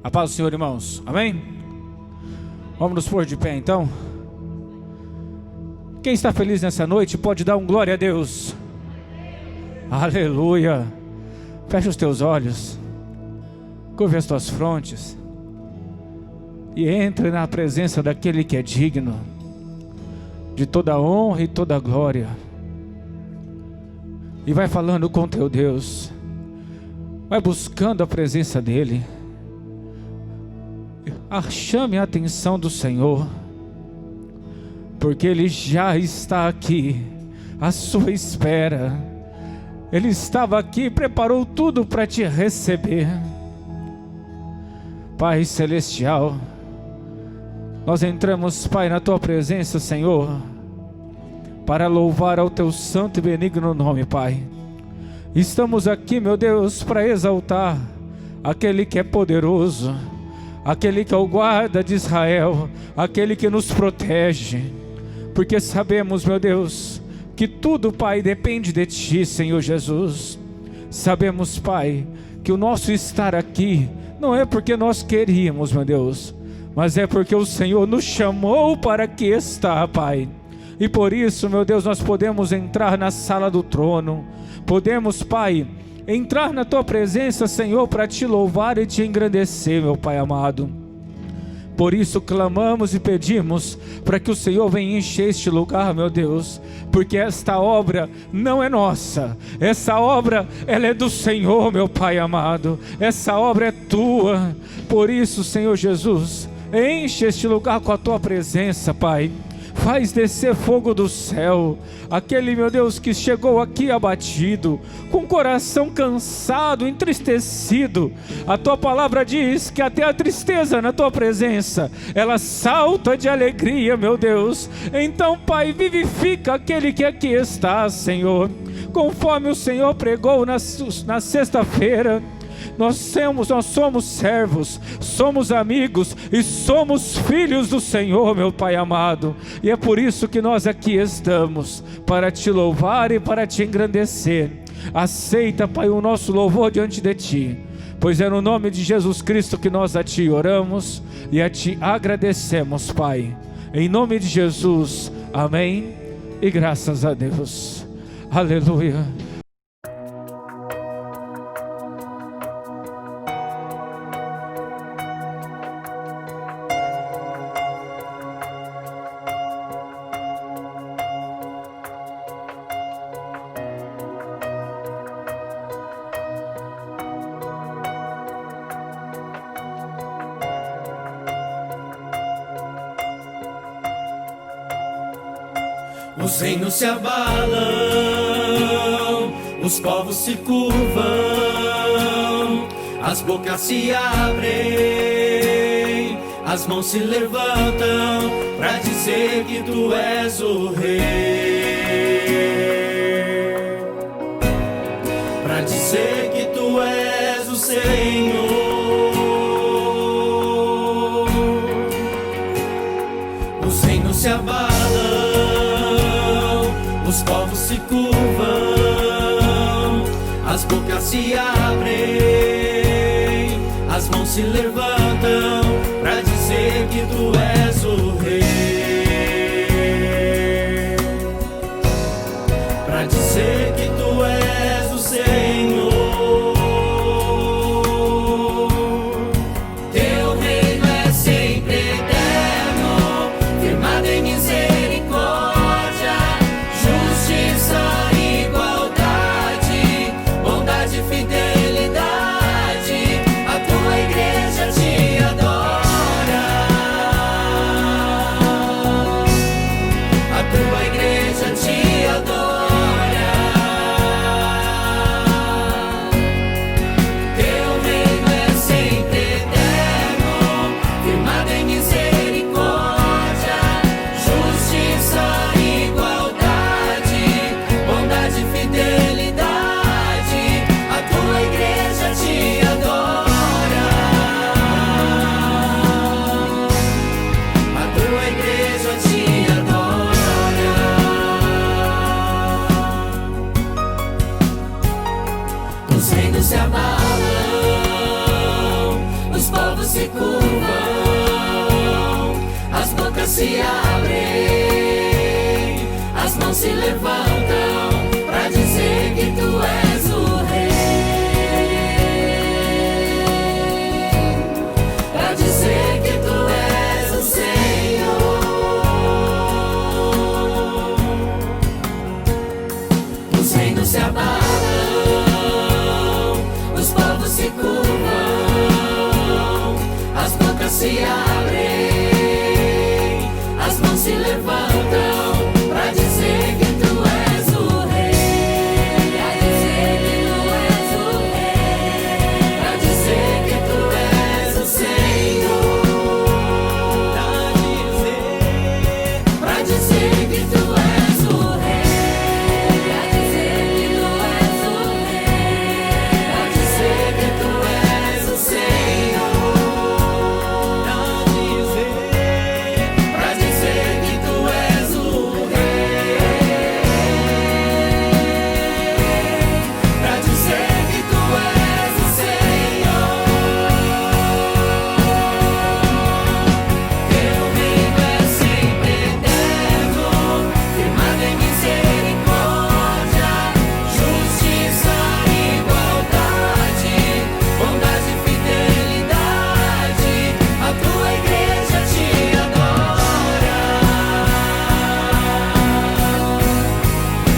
A paz do Senhor, irmãos. Amém? Vamos nos pôr de pé então. Quem está feliz nessa noite pode dar um glória a Deus. Aleluia. Fecha os teus olhos, curva as tuas frontes e entre na presença daquele que é digno de toda honra e toda glória. E vai falando com teu Deus, vai buscando a presença dEle. Chame a atenção do Senhor, porque Ele já está aqui à sua espera. Ele estava aqui e preparou tudo para te receber. Pai Celestial, nós entramos, Pai, na Tua presença, Senhor, para louvar ao Teu santo e benigno nome, Pai. Estamos aqui, meu Deus, para exaltar aquele que é poderoso, aquele que é o guarda de Israel, aquele que nos protege, porque sabemos, meu Deus, que tudo, Pai, depende de Ti, Senhor Jesus. Sabemos, Pai, que o nosso estar aqui não é porque nós queríamos, meu Deus, mas é porque o Senhor nos chamou para que está, Pai. E por isso, meu Deus, nós podemos entrar na sala do trono, podemos, Pai, entrar na Tua presença, Senhor, para Te louvar e Te engrandecer, meu Pai amado. Por isso clamamos e pedimos para que o Senhor venha encher este lugar, meu Deus, porque esta obra não é nossa, essa obra ela é do Senhor, meu Pai amado, essa obra é Tua. Por isso, Senhor Jesus, enche este lugar com a Tua presença, Pai. Faz descer fogo do céu, aquele, meu Deus, que chegou aqui abatido, com o coração cansado, entristecido. A Tua palavra diz que até a tristeza na Tua presença, ela salta de alegria, meu Deus. Então, Pai, vivifica aquele que aqui está, Senhor, conforme o Senhor pregou na sexta-feira. Nós somos servos, somos amigos e somos filhos do Senhor, meu Pai amado. E é por isso que nós aqui estamos, para Te louvar e para Te engrandecer. Aceita, Pai, o nosso louvor diante de Ti, pois é no nome de Jesus Cristo que nós a Ti oramos e a Ti agradecemos, Pai. Em nome de Jesus, amém e graças a Deus. Aleluia. Os reinos se abalam, os povos se curvam, as bocas se abrem, as mãos se levantam para dizer que Tu és o Rei, para dizer que Tu és o Senhor. Os reinos se abalam, os povos se curvam, as bocas se abrem, as mãos se levantam para dizer que Tu és o Rei, para dizer que Tu és o Senhor. Teu reino é sempre eterno, firmado em misericórdia, fidelidade, a Tua igreja Te adora. se abrem, as mãos se levantam para dizer que tu és o Rei, para dizer que tu és o Senhor. Os reinos se abalam, os povos se curvam, as bocas se abrem, as mãos se levantam para dizer que tu és o Rei, para dizer que tu és o Rei, para dizer que tu és o Senhor, para dizer que tu és o Rei, para dizer que tu és o Rei, para dizer que tu és o Senhor, para dizer que tu és o Rei, para dizer que tu és o Senhor. Teu reino é sempre eterno, firmado em misericórdia, justiça e igualdade, bondade e fidelidade. A tua igreja te adora,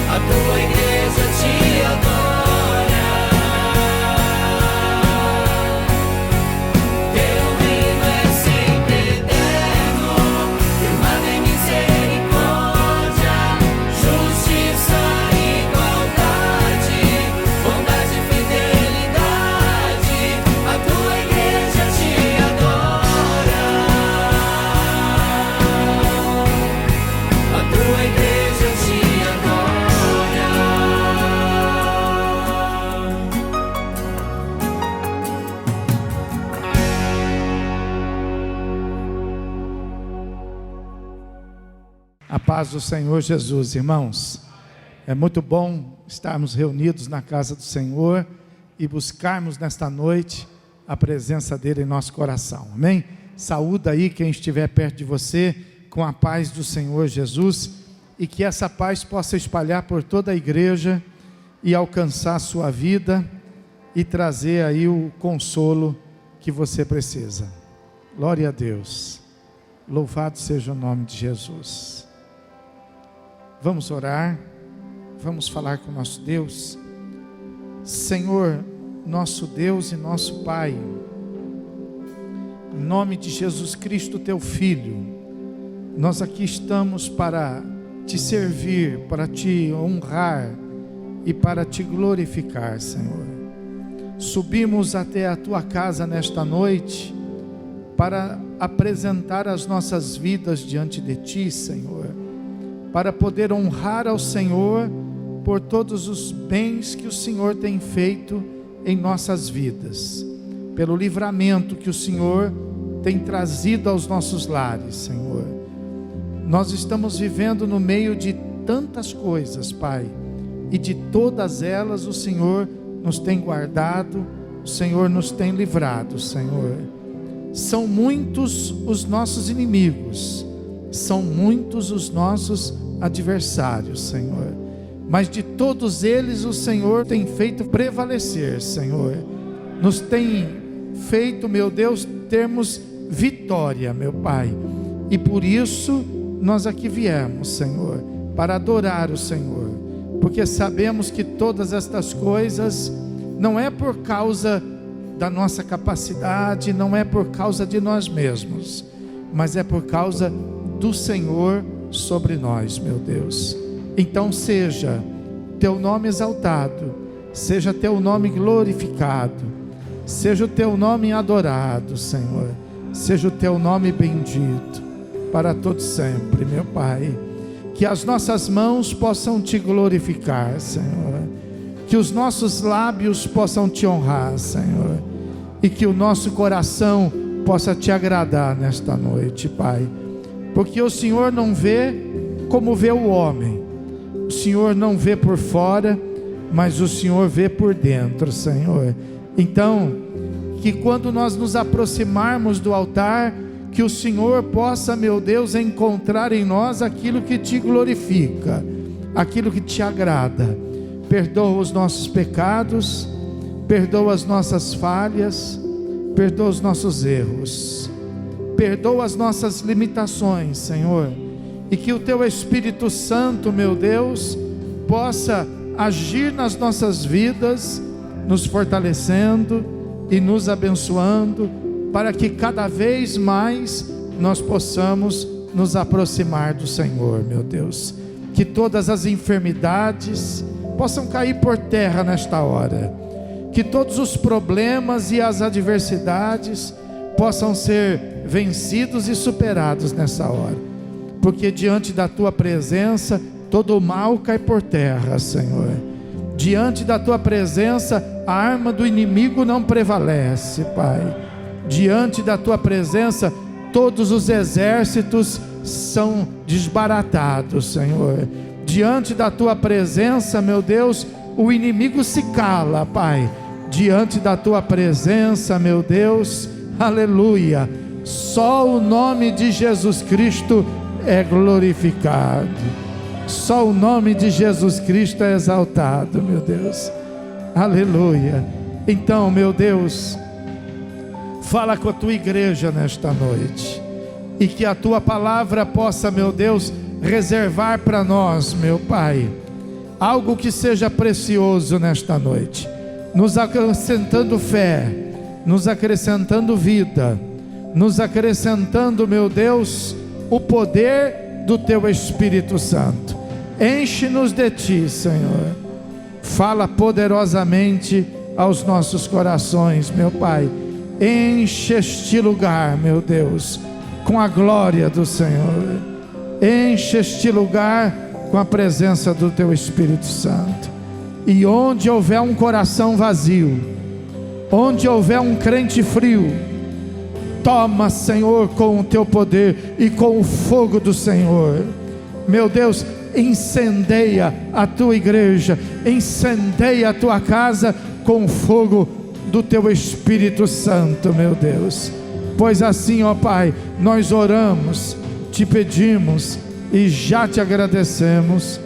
a tua igreja te adora. Teu reino é sempre eterno, firmado em misericórdia, justiça e igualdade, bondade e fidelidade. A tua igreja te adora, a tua igreja te adora. A paz do Senhor Jesus, irmãos. É muito bom estarmos reunidos na casa do Senhor e buscarmos nesta noite a presença dele em nosso coração, amém? Saúda aí quem estiver perto de você com a paz do Senhor Jesus, e que essa paz possa espalhar por toda a igreja e alcançar a sua vida e trazer aí o consolo que você precisa. Glória a Deus. Louvado seja o nome de Jesus. Vamos orar, vamos falar com o nosso Deus. Senhor, nosso Deus e nosso Pai, em nome de Jesus Cristo, teu Filho, nós aqui estamos para te servir, para te honrar e para te glorificar, Senhor. Subimos até a tua casa nesta noite para apresentar as nossas vidas diante de ti, Senhor, para poder honrar ao Senhor por todos os bens que o Senhor tem feito em nossas vidas, pelo livramento que o Senhor tem trazido aos nossos lares, Senhor. Nós estamos vivendo no meio de tantas coisas, Pai, e de todas elas o Senhor nos tem guardado, o Senhor nos tem livrado, Senhor. São muitos os nossos inimigos, são muitos os nossos adversários, Senhor, mas de todos eles o Senhor tem feito prevalecer, Senhor, nos tem feito, meu Deus, termos vitória, meu Pai, e por isso nós aqui viemos, Senhor, para adorar o Senhor, porque sabemos que todas estas coisas não é por causa da nossa capacidade, não é por causa de nós mesmos, mas é por causa do Senhor sobre nós, meu Deus. Então seja teu nome exaltado, seja teu nome glorificado, seja o teu nome adorado, Senhor, seja o teu nome bendito para todo sempre, meu Pai. Que as nossas mãos possam te glorificar, Senhor, que os nossos lábios possam te honrar, Senhor, e que o nosso coração possa te agradar nesta noite, Pai, porque o Senhor não vê como vê o homem, o Senhor não vê por fora, mas o Senhor vê por dentro, Senhor. Então, que quando nós nos aproximarmos do altar, que o Senhor possa, meu Deus, encontrar em nós aquilo que te glorifica, aquilo que te agrada. Perdoa os nossos pecados, perdoa as nossas falhas, perdoa os nossos erros, perdoa as nossas limitações, Senhor, e que o Teu Espírito Santo, meu Deus, possa agir nas nossas vidas, nos fortalecendo e nos abençoando, para que cada vez mais nós possamos nos aproximar do Senhor, meu Deus. Que todas as enfermidades possam cair por terra nesta hora, que todos os problemas e as adversidades possam ser vencidos e superados nessa hora, porque diante da Tua presença todo o mal cai por terra, Senhor. Diante da Tua presença a arma do inimigo não prevalece, Pai. Diante da Tua presença todos os exércitos são desbaratados, Senhor. Diante da Tua presença, meu Deus, o inimigo se cala, Pai. Diante da Tua presença, meu Deus, aleluia, só o nome de Jesus Cristo é glorificado, só o nome de Jesus Cristo é exaltado, meu Deus, aleluia. Então, meu Deus, fala com a Tua igreja nesta noite, e que a Tua palavra possa, meu Deus, reservar para nós, meu Pai, algo que seja precioso nesta noite, nos acrescentando fé, nos acrescentando vida, nos acrescentando, meu Deus, o poder do Teu Espírito Santo. Enche-nos de Ti, Senhor. Fala poderosamente aos nossos corações, meu Pai. Enche este lugar, meu Deus, com a glória do Senhor. Enche este lugar com a presença do Teu Espírito Santo. E onde houver um coração vazio, onde houver um crente frio, toma, Senhor, com o Teu poder e com o fogo do Senhor. Meu Deus, incendeia a Tua igreja, incendeia a Tua casa com o fogo do Teu Espírito Santo, meu Deus. Pois assim, ó Pai, nós oramos, te pedimos e já te agradecemos,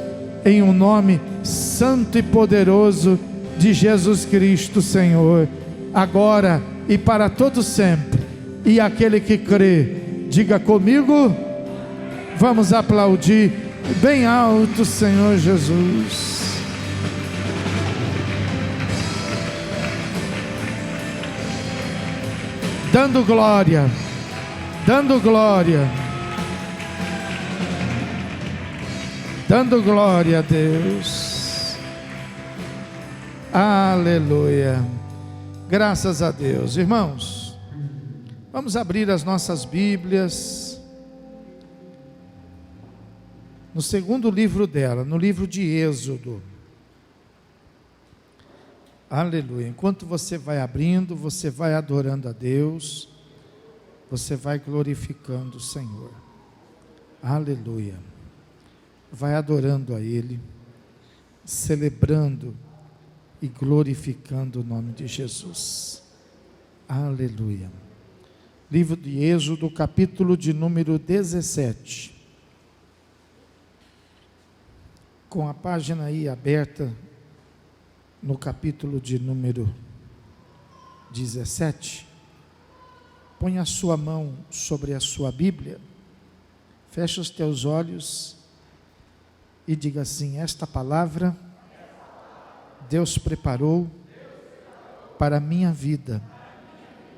em um nome santo e poderoso de Jesus Cristo, Senhor, agora e para todo sempre. E aquele que crê, diga comigo. Vamos aplaudir bem alto, Senhor Jesus. Dando glória, dando glória, dando glória a Deus. Aleluia. Graças a Deus. Irmãos, vamos abrir as nossas Bíblias no segundo livro dela, no livro de Êxodo. Aleluia. Enquanto você vai abrindo, você vai adorando a Deus, você vai glorificando o Senhor. Aleluia. Vai adorando a Ele, celebrando e glorificando o nome de Jesus. Aleluia. Livro de Êxodo, capítulo de número 17. Com a página aí aberta, no capítulo de número 17, põe a sua mão sobre a sua Bíblia, fecha os teus olhos e diga assim: esta palavra Deus preparou para a minha vida,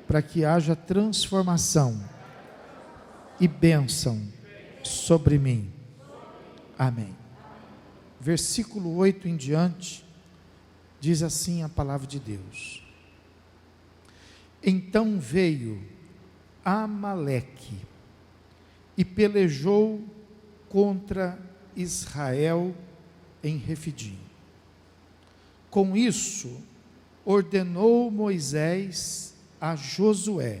para que haja transformação e bênção sobre mim. Amém. Versículo 8 em diante, diz assim a palavra de Deus: então veio Amaleque e pelejou contra Israel em Refidim. Com isso, ordenou Moisés a Josué: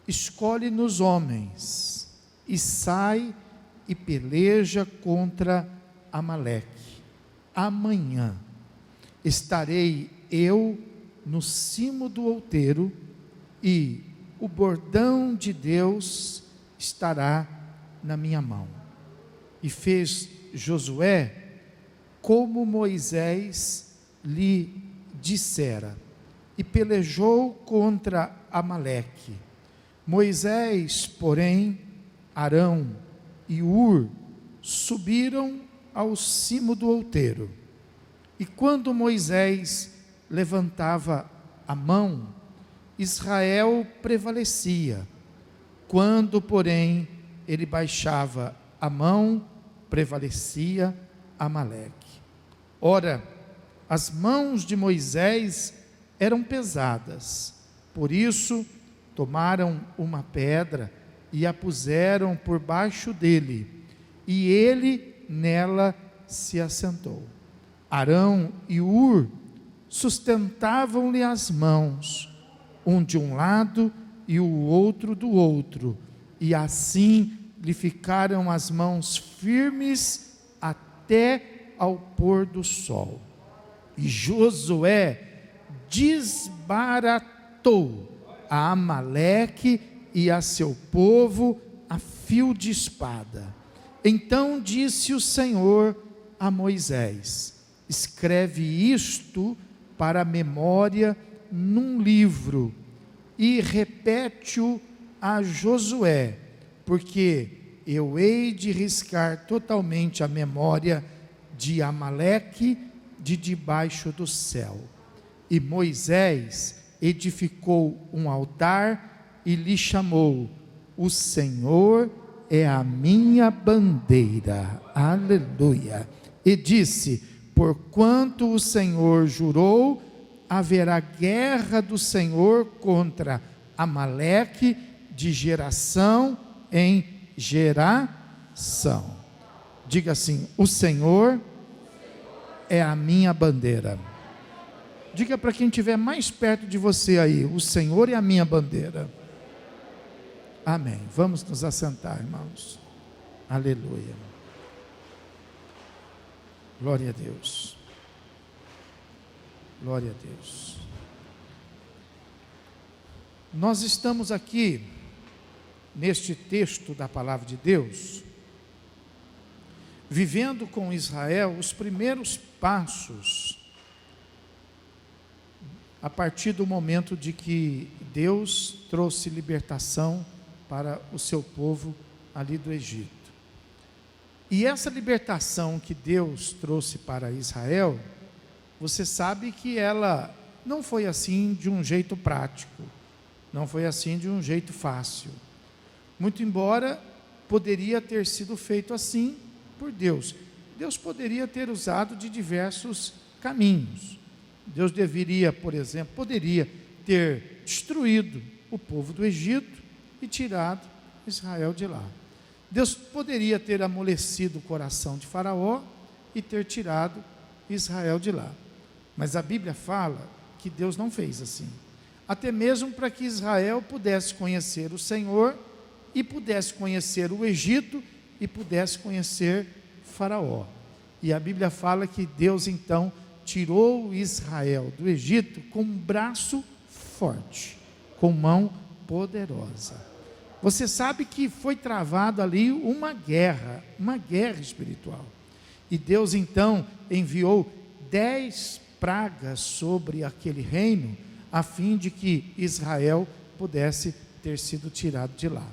escolhe-nos homens e sai e peleja contra Amaleque. Amanhã estarei eu no cimo do outeiro, e o bordão de Deus estará na minha mão. E fez Josué como Moisés lhe dissera, e pelejou contra Amaleque. Moisés, porém, Arão e Hur subiram ao cimo do outeiro. E quando Moisés levantava a mão, Israel prevalecia. Quando, porém, ele baixava a mão, prevalecia Amaleque. Ora, as mãos de Moisés eram pesadas, por isso tomaram uma pedra e a puseram por baixo dele, e ele nela se assentou. Arão e Hur sustentavam-lhe as mãos, um de um lado e o outro do outro, e assim lhe ficaram as mãos firmes até ao pôr do sol. E Josué desbaratou a Amaleque e a seu povo a fio de espada. Então disse o Senhor a Moisés: escreve isto para a memória num livro e repete-o a Josué, porque eu hei de riscar totalmente a memória de Amaleque de debaixo do céu. E Moisés edificou um altar e lhe chamou: o Senhor é a minha bandeira. Aleluia. E disse: porquanto o Senhor jurou, haverá guerra do Senhor contra Amaleque de geração em geração. Diga assim: o Senhor é a minha bandeira. Diga para quem estiver mais perto de você aí: o Senhor é a minha bandeira. Amém. Vamos nos assentar, irmãos. Aleluia. Glória a Deus. Glória a Deus. Nós estamos aqui neste texto da palavra de Deus, vivendo com Israel os primeiros passos a partir do momento de que Deus trouxe libertação para o seu povo ali do Egito. E essa libertação que Deus trouxe para Israel, você sabe que ela não foi assim de um jeito prático, não foi assim de um jeito fácil. Muito embora poderia ter sido feito assim por Deus. Deus poderia ter usado de diversos caminhos. Deus deveria, por exemplo, poderia ter destruído o povo do Egito e tirado Israel de lá. Deus poderia ter amolecido o coração de Faraó e ter tirado Israel de lá. Mas a Bíblia fala que Deus não fez assim. Até mesmo para que Israel pudesse conhecer o Senhor e pudesse conhecer o Egito e pudesse conhecer Faraó. E a Bíblia fala que Deus então tirou Israel do Egito com um braço forte, com mão poderosa. Você sabe que foi travado ali uma guerra espiritual. E Deus então enviou 10 pragas sobre aquele reino, a fim de que Israel pudesse ter sido tirado de lá.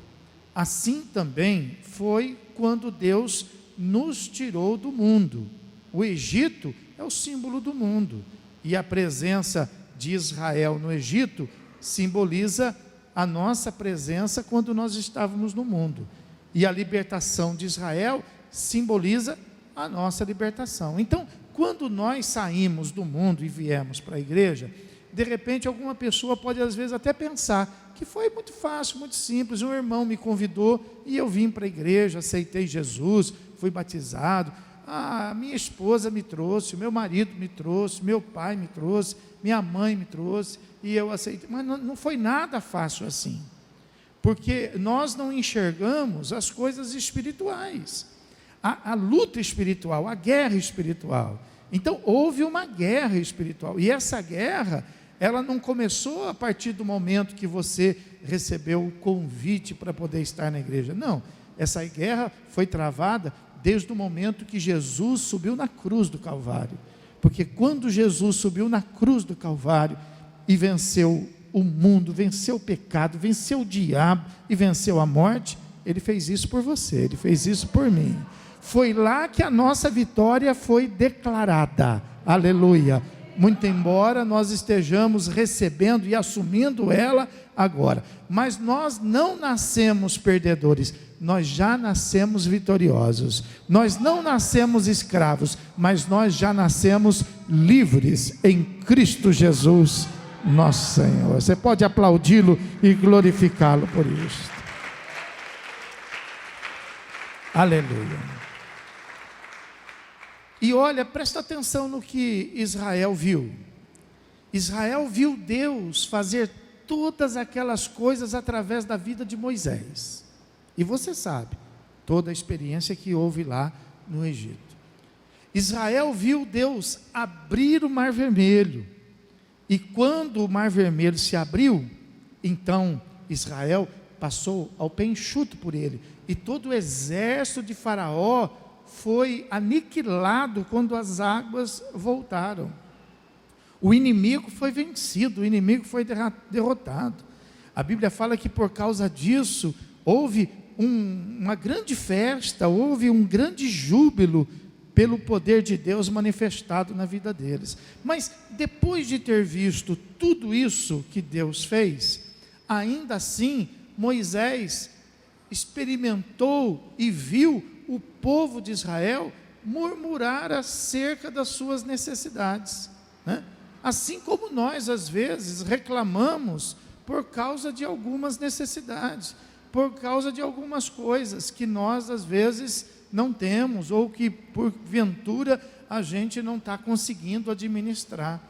Assim também foi quando Deus nos tirou do mundo. O Egito é o símbolo do mundo, e a presença de Israel no Egito simboliza a nossa presença quando nós estávamos no mundo, e a libertação de Israel simboliza a nossa libertação. Então, quando nós saímos do mundo e viemos para a igreja, de repente alguma pessoa pode às vezes até pensar que foi muito fácil, muito simples. Um irmão me convidou e eu vim para a igreja, aceitei Jesus, fui batizado. Minha esposa me trouxe, meu marido me trouxe, meu pai me trouxe, minha mãe me trouxe e eu aceitei. Mas não foi nada fácil assim, porque nós não enxergamos as coisas espirituais, a luta espiritual, a guerra espiritual. Então houve uma guerra espiritual, e essa guerra, ela não começou a partir do momento que você recebeu o convite para poder estar na igreja. Não, essa guerra foi travada desde o momento que Jesus subiu na cruz do Calvário. Porque quando Jesus subiu na cruz do Calvário e venceu o mundo, venceu o pecado, venceu o diabo e venceu a morte, Ele fez isso por você, Ele fez isso por mim. Foi lá que a nossa vitória foi declarada, aleluia. Muito embora nós estejamos recebendo e assumindo ela agora, mas nós não nascemos perdedores, nós já nascemos vitoriosos. Nós não nascemos escravos, mas nós já nascemos livres em Cristo Jesus, nosso Senhor. Você pode aplaudi-lo e glorificá-lo por isso. Aleluia. E olha, presta atenção no que Israel viu. Israel viu Deus fazer todas aquelas coisas através da vida de Moisés. E você sabe, toda a experiência que houve lá no Egito. Israel viu Deus abrir o Mar Vermelho. E quando o Mar Vermelho se abriu, então Israel passou ao pé enxuto por ele. E todo o exército de Faraó foi aniquilado quando as águas voltaram. O inimigo foi vencido, o inimigo foi derrotado. A Bíblia fala que por causa disso, houve uma grande festa, houve um grande júbilo pelo poder de Deus manifestado na vida deles. Mas depois de ter visto tudo isso que Deus fez, ainda assim Moisés experimentou e viu o povo de Israel murmurar acerca das suas necessidades, né? Assim como nós às vezes reclamamos por causa de algumas necessidades, por causa de algumas coisas que nós às vezes não temos, ou que porventura a gente não está conseguindo administrar.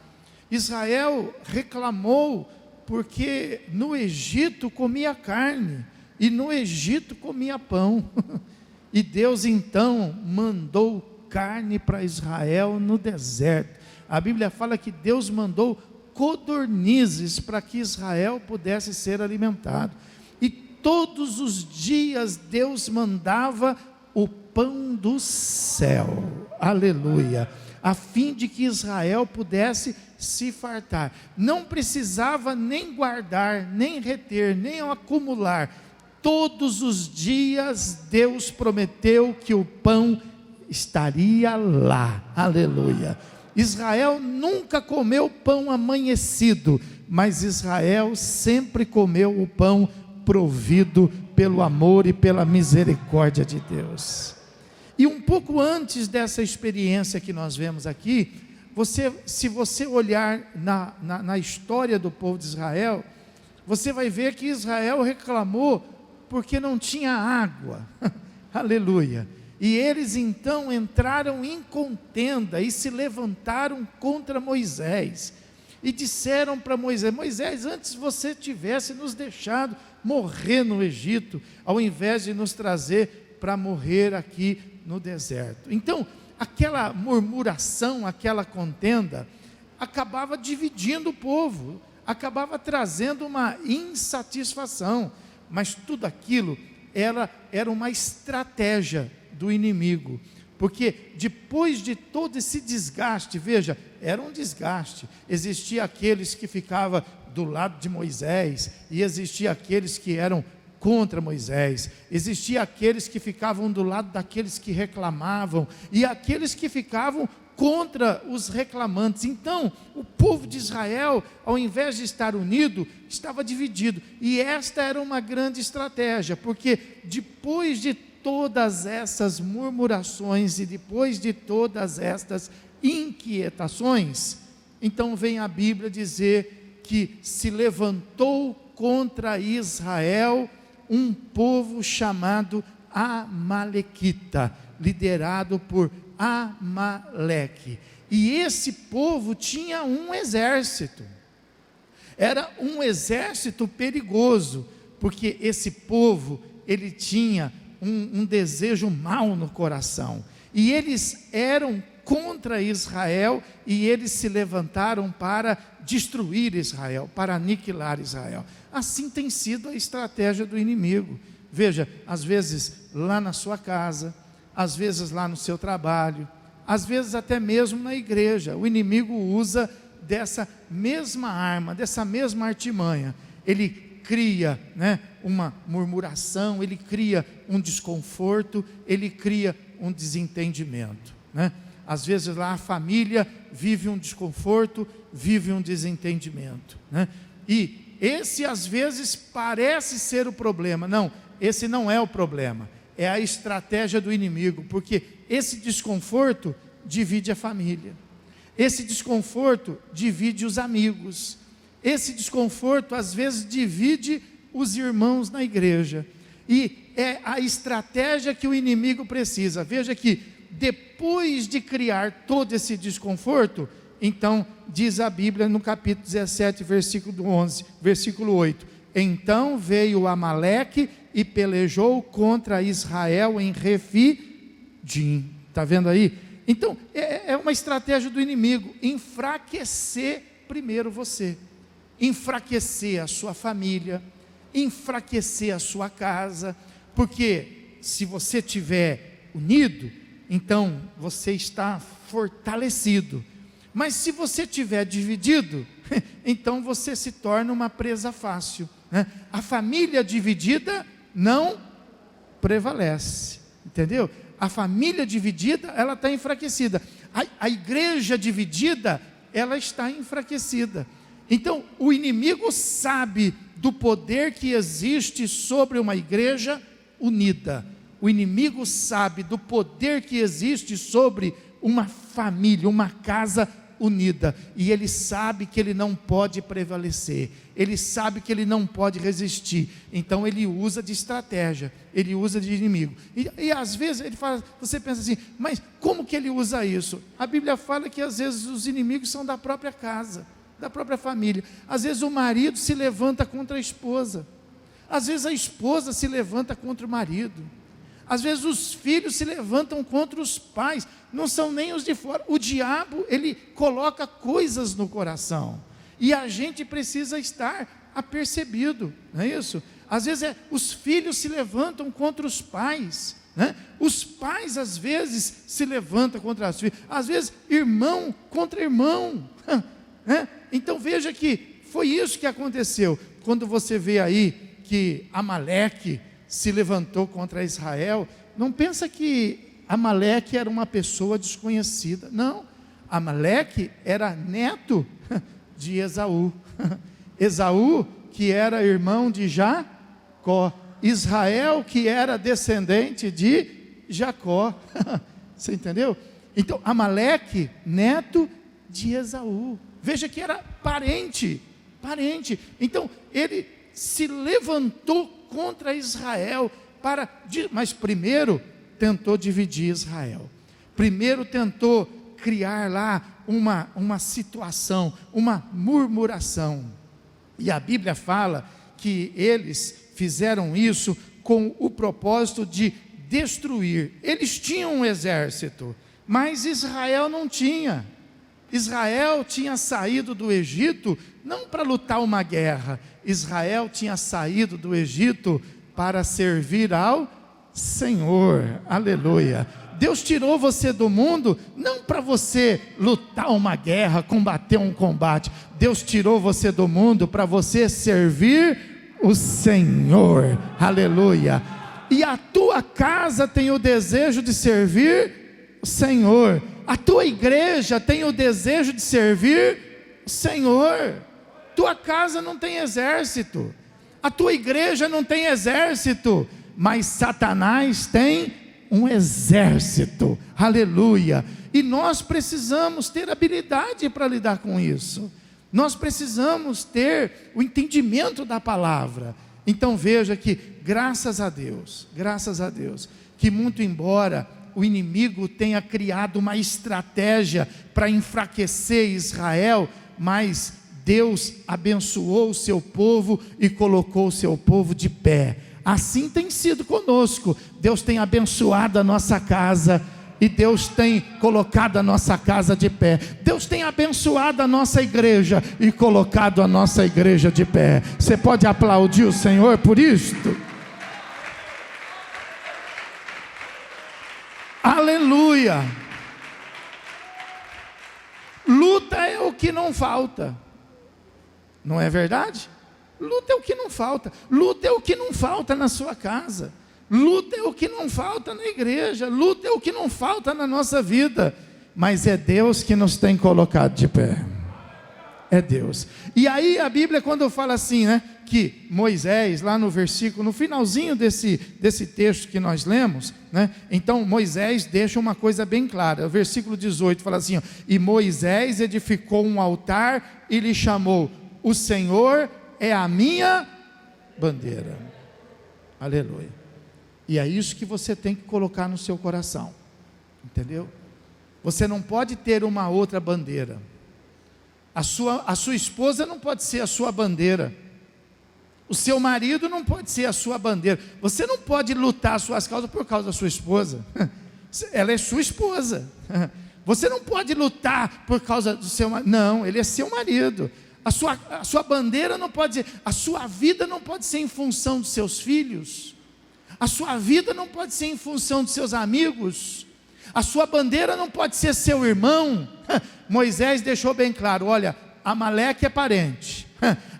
Israel reclamou porque no Egito comia carne, e no Egito comia pão, e Deus então mandou carne para Israel no deserto. A Bíblia fala que Deus mandou codornizes para que Israel pudesse ser alimentado. E todos os dias Deus mandava o pão do céu, aleluia, a fim de que Israel pudesse se fartar. Não precisava nem guardar, nem reter, nem acumular. Todos os dias Deus prometeu que o pão estaria lá, aleluia. Israel nunca comeu pão amanhecido, mas Israel sempre comeu o pão provido pelo amor e pela misericórdia de Deus. E um pouco antes dessa experiência que nós vemos aqui, se você olhar na história do povo de Israel, você vai ver que Israel reclamou porque não tinha água, aleluia. E eles então entraram em contenda e se levantaram contra Moisés. E disseram para Moisés: Moisés, antes você tivesse nos deixado morrer no Egito, ao invés de nos trazer para morrer aqui no deserto. Então, aquela murmuração, aquela contenda, acabava dividindo o povo, acabava trazendo uma insatisfação. Mas tudo aquilo era uma estratégia do inimigo, porque depois de todo esse desgaste, veja, era um desgaste, existia aqueles que ficavam do lado de Moisés, e existia aqueles que eram contra Moisés, existia aqueles que ficavam do lado daqueles que reclamavam, e aqueles que ficavam contra os reclamantes. Então, o povo de Israel, ao invés de estar unido, estava dividido, e esta era uma grande estratégia, porque depois de todas essas murmurações e depois de todas estas inquietações, então vem a Bíblia dizer que se levantou contra Israel um povo chamado Amalequita, liderado por Amaleque. E esse povo tinha um exército. Era um exército perigoso, porque esse povo, ele tinha um desejo mau no coração, e eles eram contra Israel, e eles se levantaram para destruir Israel, para aniquilar Israel. Assim tem sido a estratégia do inimigo. Veja, às vezes lá na sua casa, às vezes lá no seu trabalho, às vezes até mesmo na igreja, o inimigo usa dessa mesma arma, dessa mesma artimanha. Ele cria, uma murmuração, ele cria um desconforto, ele cria um desentendimento, Às vezes lá a família vive um desconforto, vive um desentendimento, E esse às vezes parece ser o problema. Não, esse não é o problema, é a estratégia do inimigo, porque esse desconforto divide a família, esse desconforto divide os amigos, esse desconforto às vezes divide os irmãos na igreja, e é a estratégia que o inimigo precisa. Veja que depois de criar todo esse desconforto, então diz a Bíblia no capítulo 17, versículo 8, então veio Amaleque e pelejou contra Israel em Refidim. Está vendo aí? Então é uma estratégia do inimigo, enfraquecer primeiro você, enfraquecer a sua família, enfraquecer a sua casa, porque se você estiver unido, então você está fortalecido. Mas se você estiver dividido, então você se torna uma presa fácil, A família dividida não prevalece, entendeu? A família dividida, ela está enfraquecida. A igreja dividida, ela está enfraquecida. Então, o inimigo sabe do poder que existe sobre uma igreja unida. O inimigo sabe do poder que existe sobre uma família, uma casa unida, e ele sabe que ele não pode prevalecer, ele sabe que ele não pode resistir, então ele usa de estratégia, ele usa de inimigo, e às vezes ele fala, você pensa assim, mas como que ele usa isso? A Bíblia fala que às vezes os inimigos são da própria casa, da própria família. Às vezes o marido se levanta contra a esposa, às vezes a esposa se levanta contra o marido, às vezes os filhos se levantam contra os pais, não são nem os de fora. O diabo, ele coloca coisas no coração, e a gente precisa estar apercebido, não é isso? Às vezes os filhos se levantam contra os pais, Os pais às vezes se levantam contra as filhas, às vezes irmão contra irmão, Então veja que foi isso que aconteceu, quando você vê aí que Amaleque se levantou contra Israel. Não pensa que Amaleque era uma pessoa desconhecida, não. Amaleque era neto de Esaú, Esaú que era irmão de Jacó, Israel que era descendente de Jacó, você entendeu? Então Amaleque, neto de Esaú, veja que era parente, então ele se levantou contra Israel, mas primeiro tentou dividir Israel, primeiro tentou criar lá uma situação, uma murmuração, e a Bíblia fala que eles fizeram isso com o propósito de destruir. Eles tinham um exército, mas Israel não tinha. Israel tinha saído do Egito não para lutar uma guerra, Israel tinha saído do Egito para servir ao Senhor, aleluia. Deus tirou você do mundo não para você lutar uma guerra, combater um combate. Deus tirou você do mundo para você servir o Senhor, aleluia. E a tua casa tem o desejo de servir o Senhor, a tua igreja tem o desejo de servir o Senhor. Tua casa não tem exército, a tua igreja não tem exército, mas Satanás tem um exército, aleluia. E nós precisamos ter habilidade para lidar com isso, nós precisamos ter o entendimento da palavra. Então veja que graças a Deus, que muito embora o inimigo tenha criado uma estratégia para enfraquecer Israel, mas Deus abençoou o seu povo e colocou o seu povo de pé. Assim tem sido conosco. Deus tem abençoado a nossa casa e Deus tem colocado a nossa casa de pé. Deus tem abençoado a nossa igreja e colocado a nossa igreja de pé. Você pode aplaudir o Senhor por isto? Aleluia! Luta é o que não falta, não é verdade? Luta é o que não falta. Luta é o que não falta na sua casa. Luta é o que não falta na igreja. Luta é o que não falta na nossa vida. Mas é Deus que nos tem colocado de pé. É Deus. E aí a Bíblia, quando fala assim, né, que Moisés, lá no versículo, no finalzinho desse texto que nós lemos, né, então Moisés deixa uma coisa bem clara. O versículo 18 fala assim, ó, e Moisés edificou um altar e lhe chamou: o Senhor é a minha bandeira. Aleluia. E é isso que você tem que colocar no seu coração, entendeu? Você não pode ter uma outra bandeira. A sua esposa não pode ser a sua bandeira. O seu marido não pode ser a sua bandeira. Você não pode lutar as suas causas por causa da sua esposa. Ela é sua esposa. Você não pode lutar por causa do seu marido. Não, ele é seu marido. A sua bandeira não pode ser, a sua vida não pode ser em função dos seus filhos, a sua vida não pode ser em função dos seus amigos, a sua bandeira não pode ser seu irmão. Moisés deixou bem claro: olha, Amaleque é parente,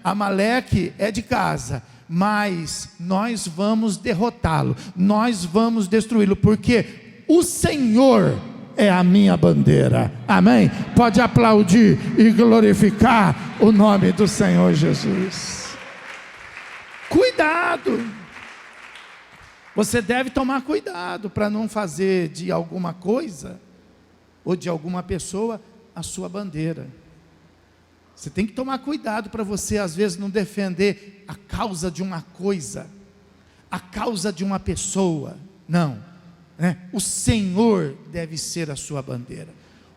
Amaleque é de casa, mas nós vamos derrotá-lo, nós vamos destruí-lo, porque o Senhor é a minha bandeira. Amém? Pode aplaudir e glorificar o nome do Senhor Jesus. Cuidado. Você deve tomar cuidado para não fazer de alguma coisa ou de alguma pessoa a sua bandeira. Você tem que tomar cuidado para você às vezes não defender a causa de uma coisa, a causa de uma pessoa. Não. O Senhor deve ser a sua bandeira.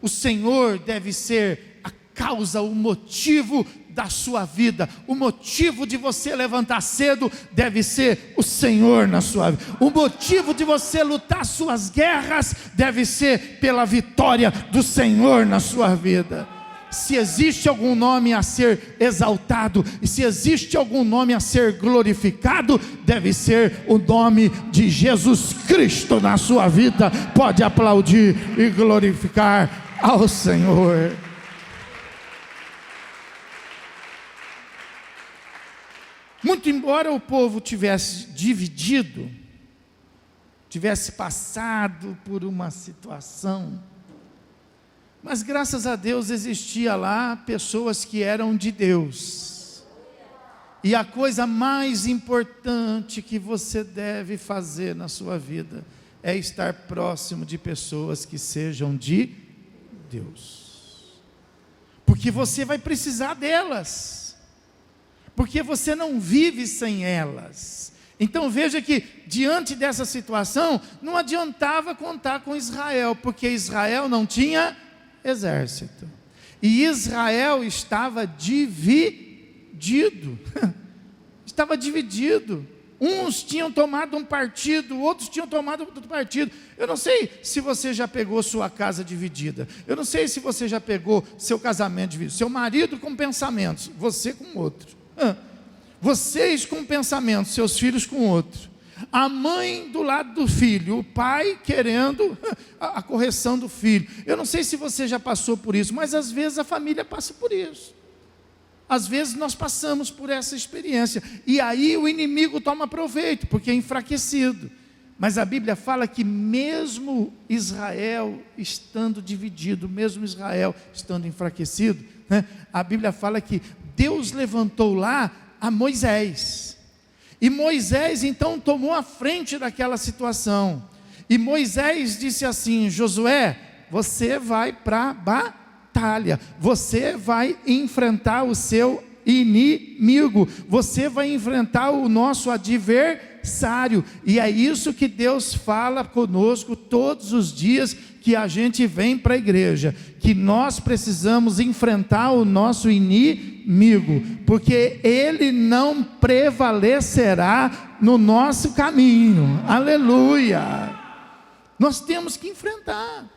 O Senhor deve ser a causa, o motivo da sua vida. O motivo de você levantar cedo deve ser o Senhor na sua vida. O motivo de você lutar suas guerras deve ser pela vitória do Senhor na sua vida. Se existe algum nome a ser exaltado, e se existe algum nome a ser glorificado, deve ser o nome de Jesus Cristo na sua vida. Pode aplaudir e glorificar ao Senhor. Muito embora o povo tivesse dividido, tivesse passado por uma situação, mas graças a Deus existia lá pessoas que eram de Deus. E a coisa mais importante que você deve fazer na sua vida é estar próximo de pessoas que sejam de Deus. Porque você vai precisar delas. Porque você não vive sem elas. Então veja que diante dessa situação não adiantava contar com Israel, porque Israel não tinha exército, e Israel estava dividido. Estava dividido. Uns tinham tomado um partido, outros tinham tomado outro partido. Eu não sei se você já pegou sua casa dividida, eu não sei se você já pegou seu casamento dividido, seu marido com pensamentos, você com outro, vocês com pensamentos, seus filhos com outro, a mãe do lado do filho, o pai querendo a correção do filho. Eu não sei se você já passou por isso, mas às vezes a família passa por isso. Às vezes nós passamos por essa experiência, e aí o inimigo toma proveito, porque é enfraquecido. Mas a Bíblia fala que mesmo Israel estando dividido, mesmo Israel estando enfraquecido, a Bíblia fala que Deus levantou lá a Moisés. E Moisés então tomou a frente daquela situação. E Moisés disse assim: Josué, você vai para a batalha, você vai enfrentar o seu inimigo, você vai enfrentar o nosso adversário. E é isso que Deus fala conosco todos os dias que a gente vem para a igreja, que nós precisamos enfrentar o nosso inimigo, porque ele não prevalecerá no nosso caminho. Aleluia! Nós temos que enfrentar.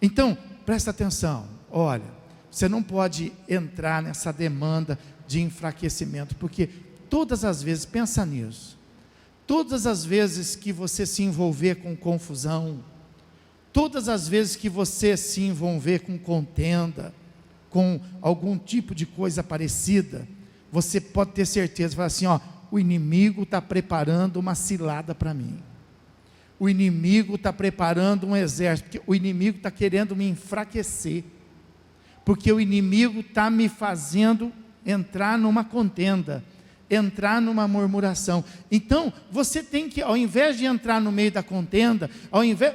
Então, presta atenção, olha, você não pode entrar nessa demanda de enfraquecimento, porque todas as vezes, pensa nisso, todas as vezes que você se envolver com confusão, todas as vezes que você se envolver com contenda, com algum tipo de coisa parecida, você pode ter certeza, fala assim, ó, o inimigo está preparando uma cilada para mim, o inimigo está preparando um exército, porque o inimigo está querendo me enfraquecer, porque o inimigo está me fazendo entrar numa contenda, entrar numa murmuração. Então, você tem que, ao invés de entrar no meio da contenda,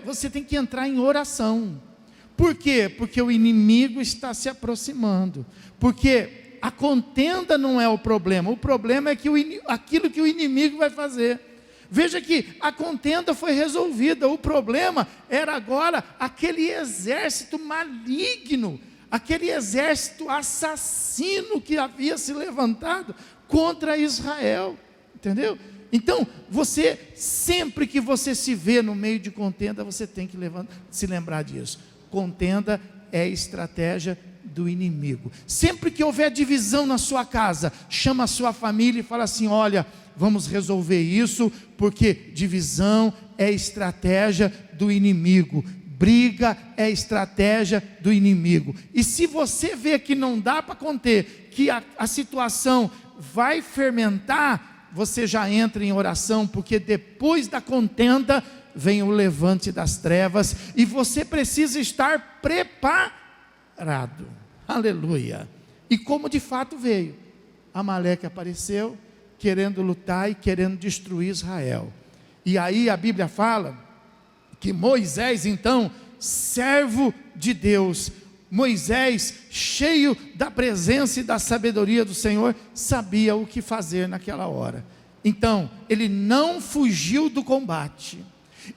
você tem que entrar em oração. Por quê? Porque o inimigo está se aproximando, porque a contenda não é o problema é que aquilo que o inimigo vai fazer. Veja que a contenda foi resolvida, o problema era agora aquele exército maligno, aquele exército assassino que havia se levantado contra Israel, entendeu? Então, sempre que você se vê no meio de contenda, você tem que se lembrar disso. Contenda é estratégia do inimigo. Sempre que houver divisão na sua casa, chama a sua família e fala assim, olha, vamos resolver isso, porque divisão é estratégia do inimigo, briga é estratégia do inimigo. E se você vê que não dá para conter, que a situação vai fermentar, você já entra em oração, porque depois da contenda vem o levante das trevas, e você precisa estar preparado, aleluia. E como de fato veio, Amaleque apareceu, querendo lutar e querendo destruir Israel. E aí a Bíblia fala que Moisés, então, servo de Deus, Moisés, cheio da presença e da sabedoria do Senhor, sabia o que fazer naquela hora. Então, ele não fugiu do combate,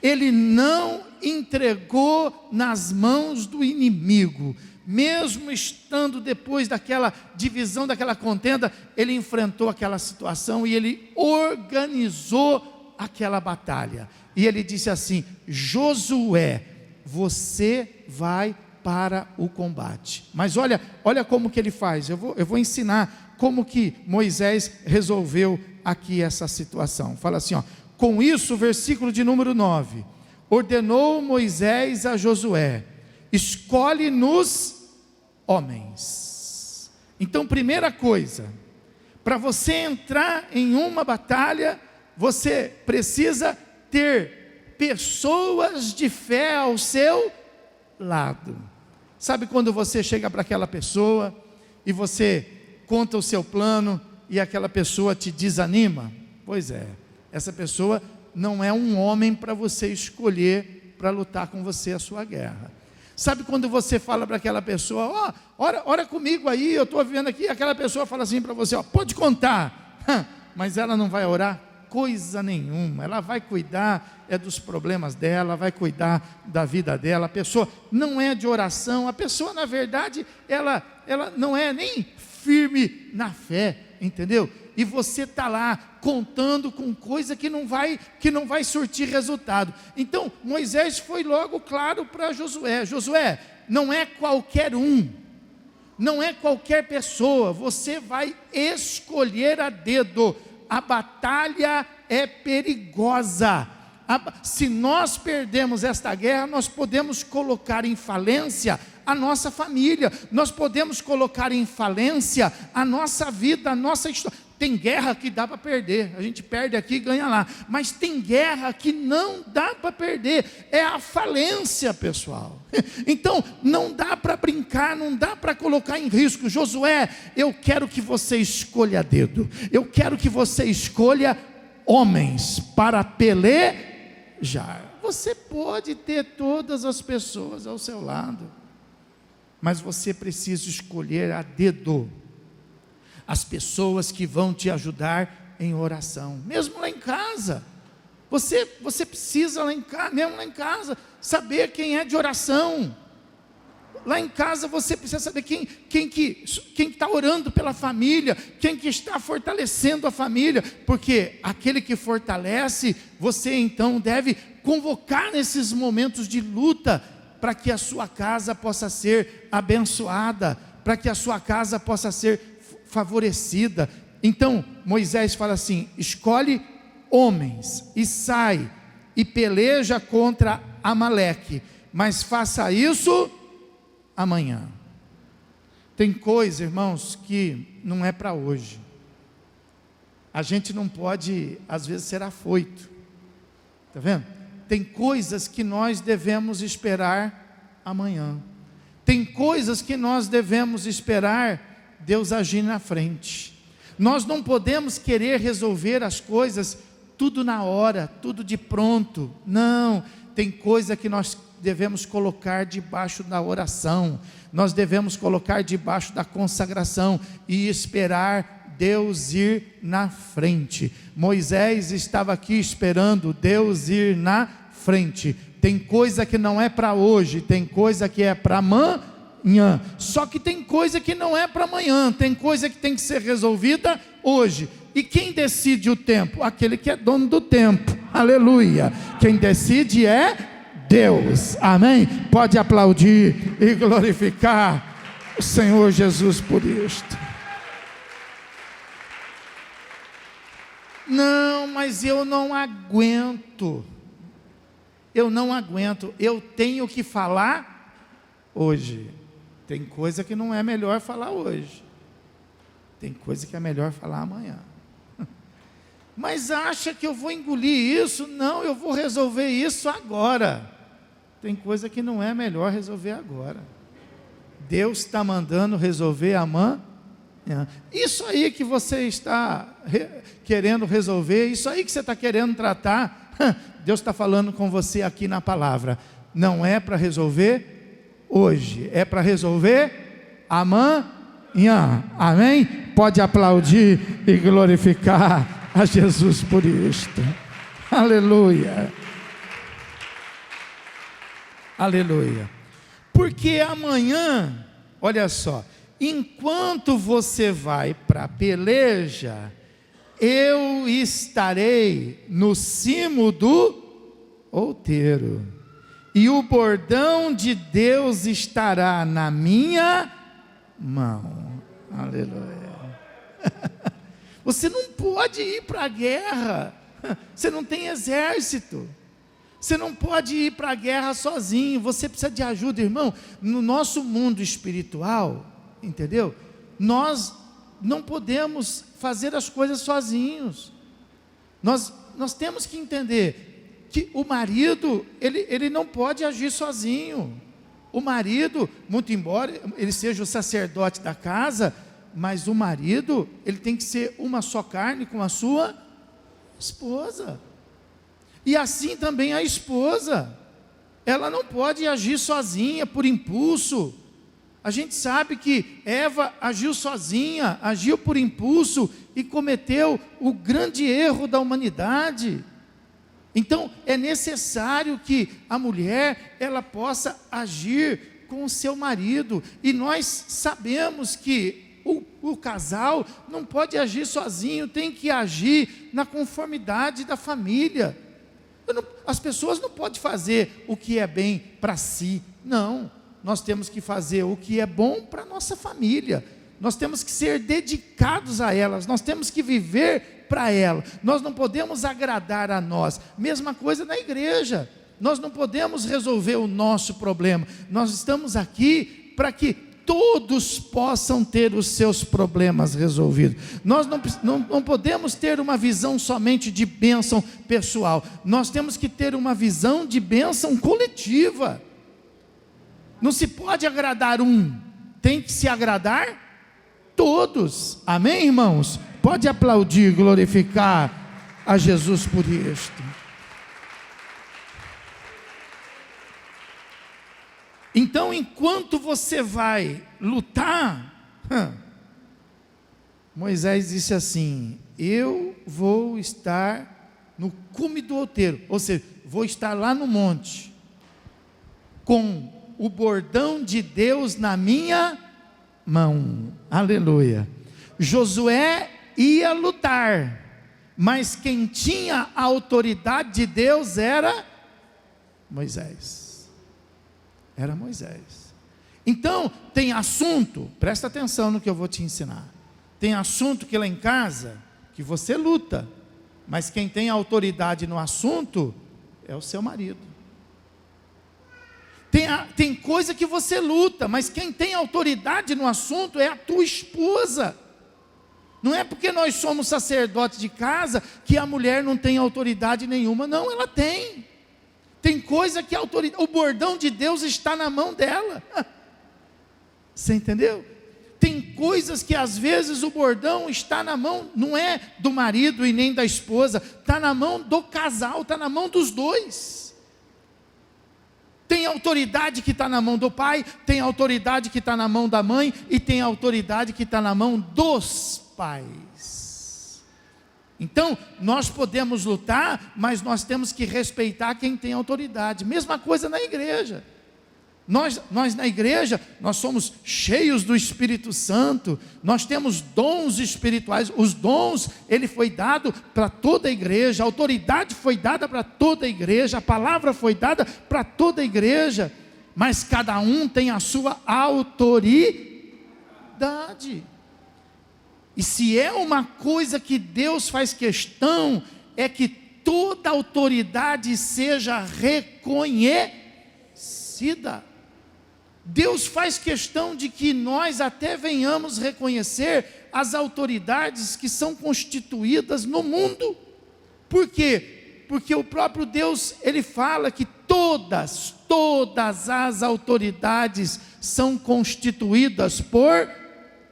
ele não entregou nas mãos do inimigo, mesmo estando depois daquela divisão, daquela contenda, ele enfrentou aquela situação e ele organizou aquela batalha. E ele disse assim: Josué, você vai para o combate. Mas olha como que ele faz. Eu vou ensinar como que Moisés resolveu aqui essa situação. Fala assim, ó, com isso, versículo de número 9, ordenou Moisés a Josué: escolhe-nos homens. Então, primeira coisa, para você entrar em uma batalha, você precisa ter pessoas de fé ao seu lado. Sabe quando você chega para aquela pessoa e você conta o seu plano e aquela pessoa te desanima? Pois é, essa pessoa não é um homem para você escolher para lutar com você a sua guerra. Sabe quando você fala para aquela pessoa, ora comigo aí, eu estou vivendo aqui, aquela pessoa fala assim para você, pode contar, mas ela não vai orar coisa nenhuma, ela vai cuidar dos problemas dela, vai cuidar da vida dela. A pessoa não é de oração, a pessoa na verdade, ela não é nem firme na fé, entendeu? E você está lá contando com coisa que não vai surtir resultado. Então Moisés foi logo claro para Josué: Josué, não é qualquer um, não é qualquer pessoa, você vai escolher a dedo. A batalha é perigosa. Se nós perdemos esta guerra, nós podemos colocar em falência a nossa família, nós podemos colocar em falência a nossa vida, a nossa história. Tem guerra que dá para perder, a gente perde aqui e ganha lá, mas tem guerra que não dá para perder, é a falência, pessoal. Então não dá para brincar, não dá para colocar em risco. Josué, eu quero que você escolha a dedo, eu quero que você escolha homens para pelejar. Você pode ter todas as pessoas ao seu lado, mas você precisa escolher a dedo as pessoas que vão te ajudar em oração, mesmo lá em casa. Você precisa mesmo lá em casa, saber quem é de oração. Lá em casa você precisa saber quem que está orando pela família, quem que está fortalecendo a família, porque aquele que fortalece, você então deve convocar nesses momentos de luta, para que a sua casa possa ser abençoada, para que a sua casa possa ser favorecida. Então Moisés fala assim: escolhe homens e sai e peleja contra Amaleque, mas faça isso amanhã. Tem coisa, irmãos, que não é para hoje. A gente não pode, às vezes, ser afoito. Está vendo? Tem coisas que nós devemos esperar amanhã. Tem coisas que nós devemos esperar Deus agir na frente. Nós não podemos querer resolver as coisas tudo na hora, tudo de pronto. Não, tem coisa que nós devemos colocar debaixo da oração. Nós devemos colocar debaixo da consagração e esperar Deus ir na frente. Moisés estava aqui esperando Deus ir na frente. Tem coisa que não é para hoje, tem coisa que é para amanhã. Só que tem coisa que não é para amanhã, tem coisa que tem que ser resolvida hoje. E quem decide o tempo? Aquele que é dono do tempo. Aleluia. Quem decide é Deus. Amém? Pode aplaudir e glorificar o Senhor Jesus por isto. Não, mas eu não aguento. Eu não aguento. Eu tenho que falar hoje. Tem coisa que não é melhor falar hoje. Tem coisa que é melhor falar amanhã. Mas acha que eu vou engolir isso? Não, eu vou resolver isso agora. Tem coisa que não é melhor resolver agora. Deus está mandando resolver amanhã. Isso aí que você está querendo resolver, isso aí que você está querendo tratar, Deus está falando com você aqui na palavra. Não é para resolver hoje, é para resolver amanhã. Amém? Pode aplaudir e glorificar a Jesus por isto. Aleluia. Aleluia. Porque amanhã, olha só, enquanto você vai para a peleja, eu estarei no cimo do outeiro, e o bordão de Deus estará na minha mão. Aleluia. Você não pode ir para a guerra, você não tem exército. Você não pode ir para a guerra sozinho, você precisa de ajuda, irmão. No nosso mundo espiritual, entendeu? Nós não podemos fazer as coisas sozinhos. Nós temos que entender que o marido, ele não pode agir sozinho. O marido, muito embora ele seja o sacerdote da casa, mas o marido, ele tem que ser uma só carne com a sua esposa. E assim também a esposa, ela não pode agir sozinha, por impulso. A gente sabe que Eva agiu sozinha, agiu por impulso e cometeu o grande erro da humanidade. Então é necessário que a mulher, ela possa agir com o seu marido. E nós sabemos que o casal não pode agir sozinho, tem que agir na conformidade da família. As pessoas não podem fazer o que é bem para si, não. Nós temos que fazer o que é bom para a nossa família. Nós temos que ser dedicados a elas, nós temos que viver para ela. Nós não podemos agradar a nós. Mesma coisa na igreja. Nós não podemos resolver o nosso problema. Nós estamos aqui para que todos possam ter os seus problemas resolvidos. Nós não podemos ter uma visão somente de bênção pessoal. Nós temos que ter uma visão de bênção coletiva. Não se pode agradar um, tem que se agradar todos. Amém, irmãos? Pode aplaudir, glorificar a Jesus por isto. Então, enquanto você vai lutar, Moisés disse assim: eu vou estar no cume do outeiro, ou seja, vou estar lá no monte, com o bordão de Deus na minha mão. Aleluia. Josué ia lutar, mas quem tinha a autoridade de Deus era Moisés. Era Moisés. Então, tem assunto, presta atenção no que eu vou te ensinar. Tem assunto que lá em casa, que você luta, mas quem tem autoridade no assunto é o seu marido. Tem coisa que você luta, mas quem tem autoridade no assunto é a tua esposa. Não é porque nós somos sacerdotes de casa que a mulher não tem autoridade nenhuma. Não, ela tem. Tem coisa que o bordão de Deus está na mão dela. Você entendeu? Tem coisas que às vezes o bordão está na mão, não é do marido e nem da esposa, está na mão do casal, está na mão dos dois. Tem autoridade que está na mão do pai, tem autoridade que está na mão da mãe, e tem autoridade que está na mão dos pais. Então, nós podemos lutar, mas nós temos que respeitar quem tem autoridade. Mesma coisa na igreja. Nós na igreja, nós somos cheios do Espírito Santo, nós temos dons espirituais. Os dons, ele foi dado para toda a igreja, a autoridade foi dada para toda a igreja, a palavra foi dada para toda a igreja, mas cada um tem a sua autoridade. E se é uma coisa que Deus faz questão, é que toda autoridade seja reconhecida. Deus faz questão de que nós até venhamos reconhecer as autoridades que são constituídas no mundo. Por quê? Porque o próprio Deus, ele fala que todas as autoridades são constituídas por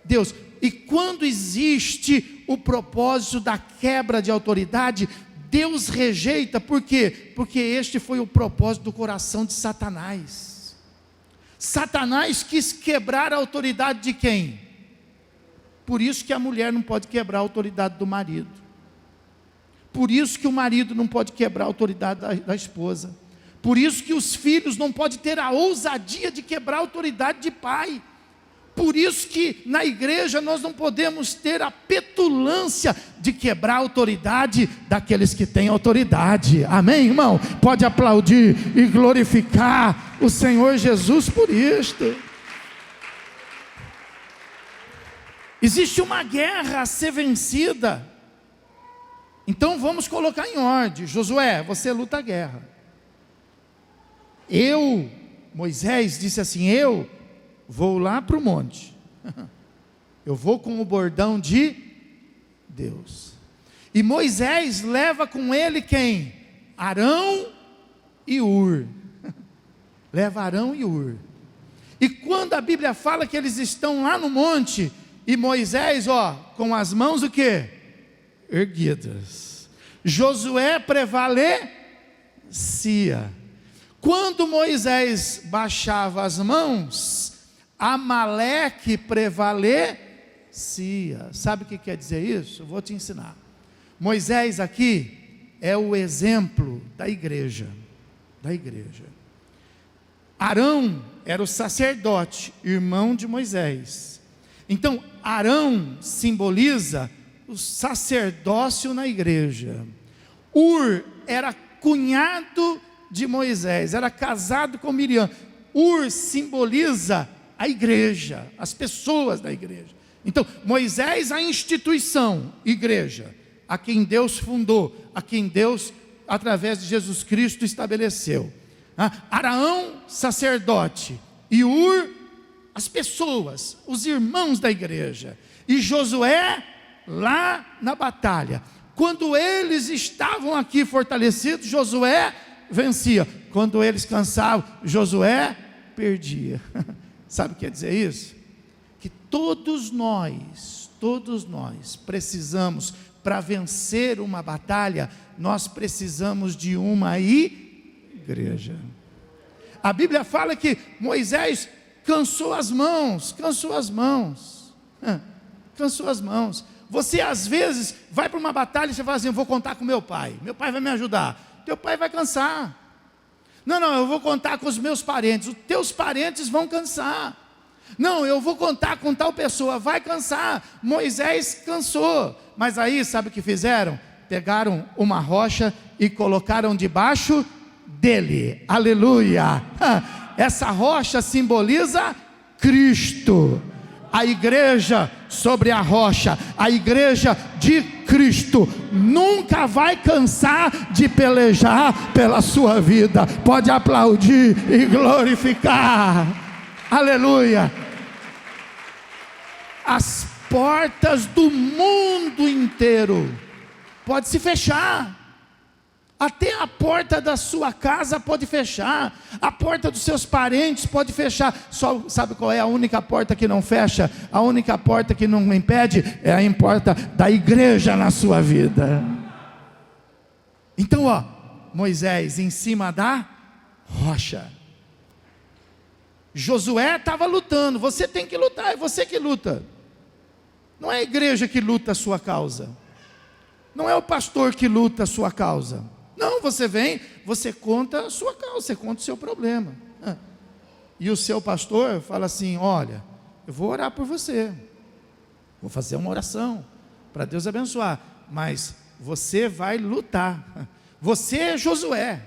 Deus. E quando existe o propósito da quebra de autoridade, Deus rejeita. Por quê? Porque este foi o propósito do coração de Satanás. Satanás quis quebrar a autoridade de quem? Por isso que a mulher não pode quebrar a autoridade do marido. Por isso que o marido não pode quebrar a autoridade da esposa. Por isso que os filhos não podem ter a ousadia de quebrar a autoridade de pai. Por isso que na igreja nós não podemos ter a petulância de quebrar a autoridade daqueles que têm autoridade. Amém, irmão? Pode aplaudir e glorificar o Senhor Jesus por isto. Existe uma guerra a ser vencida. Então vamos colocar em ordem. Josué, você luta a guerra. Moisés disse assim, eu vou lá para o monte, eu vou com o bordão de Deus, e Moisés leva com ele quem? Arão e Hur, leva Arão e Hur, e quando a Bíblia fala que eles estão lá no monte, e Moisés, com as mãos o quê? Erguidas, Josué prevalecia. Quando Moisés baixava as mãos, Amaleque prevalecia. Sabe o que quer dizer isso? Eu vou te ensinar. Moisés aqui é o exemplo da igreja. Arão era o sacerdote, irmão de Moisés. Então, Arão simboliza o sacerdócio na igreja. Hur era cunhado de Moisés, era casado com Miriam. Hur simboliza a igreja, as pessoas da igreja. Então, Moisés, a instituição, igreja, a quem Deus fundou, a quem Deus, através de Jesus Cristo, estabeleceu. Arão, sacerdote, e Hur, as pessoas, os irmãos da igreja, e Josué, lá na batalha. Quando eles estavam aqui fortalecidos, Josué vencia. Quando eles cansavam, Josué perdia. Sabe o que quer dizer isso? Que todos nós precisamos, para vencer uma batalha, nós precisamos de uma igreja. A Bíblia fala que Moisés cansou as mãos. Você às vezes vai para uma batalha e você fala assim, eu vou contar com meu pai vai me ajudar. Teu pai vai cansar. Não, eu vou contar com os meus parentes. Os teus parentes vão cansar. Não, eu vou contar com tal pessoa, vai cansar. Moisés cansou. Mas aí, sabe o que fizeram? Pegaram uma rocha e colocaram debaixo dele. Aleluia. Essa rocha simboliza Cristo. A igreja sobre a rocha, a igreja de Cristo, nunca vai cansar de pelejar pela sua vida. Pode aplaudir e glorificar. Aleluia. As portas do mundo inteiro pode se fechar. Até a porta da sua casa pode fechar, a porta dos seus parentes pode fechar. Só sabe qual é a única porta que não fecha? A única porta que não impede é a porta da igreja na sua vida. Então, Moisés em cima da rocha. Josué estava lutando. Você tem que lutar, é você que luta. Não é a igreja que luta a sua causa. Não é o pastor que luta a sua causa. Não, você vem, você conta a sua causa, você conta o seu problema. E o seu pastor fala assim: olha, eu vou orar por você, vou fazer uma oração para Deus abençoar, mas você vai lutar. Você é Josué,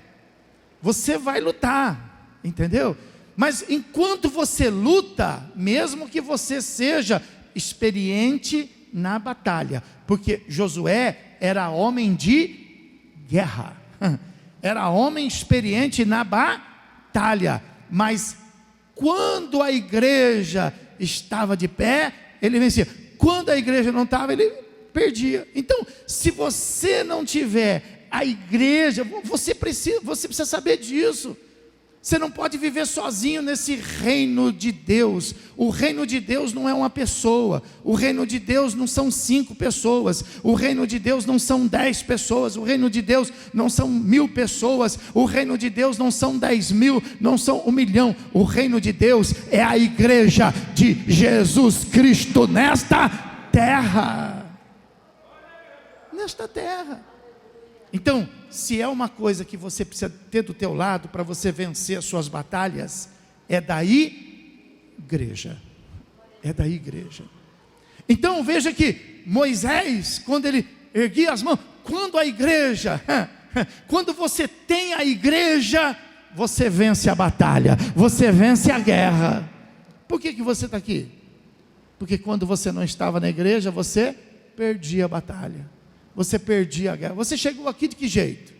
você vai lutar, entendeu? Mas enquanto você luta, mesmo que você seja experiente na batalha, porque Josué era homem de guerra, era homem experiente na batalha, mas quando a igreja estava de pé, ele vencia. Quando a igreja não estava, ele perdia. Então, se você não tiver a igreja, você precisa saber disso. Você não pode viver sozinho nesse reino de Deus. O reino de Deus não é uma pessoa. O reino de Deus não são 5 pessoas. O reino de Deus não são 10 pessoas. O reino de Deus não são 1000 pessoas. O reino de Deus não são 10.000, não são 1 milhão. O reino de Deus é a igreja de Jesus Cristo nesta terra. Nesta terra. Então, se é uma coisa que você precisa ter do teu lado para você vencer as suas batalhas, é da igreja. É da igreja. Então veja que Moisés, quando ele erguia as mãos, quando a igreja, quando você tem a igreja, você vence a batalha, você vence a guerra. Por que você está aqui? Porque quando você não estava na igreja, você perdia a batalha. Você perdia a guerra. Você chegou aqui de que jeito?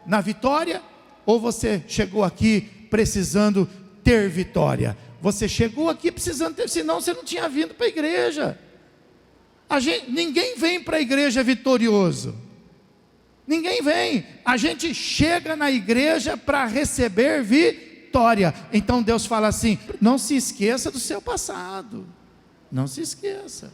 Na vitória? Ou você chegou aqui precisando ter vitória? Você chegou aqui precisando ter, senão você não tinha vindo para a igreja. Ninguém vem para a igreja vitorioso. Ninguém vem. A gente chega na igreja para receber vitória. Então Deus fala assim: não se esqueça do seu passado. Não se esqueça.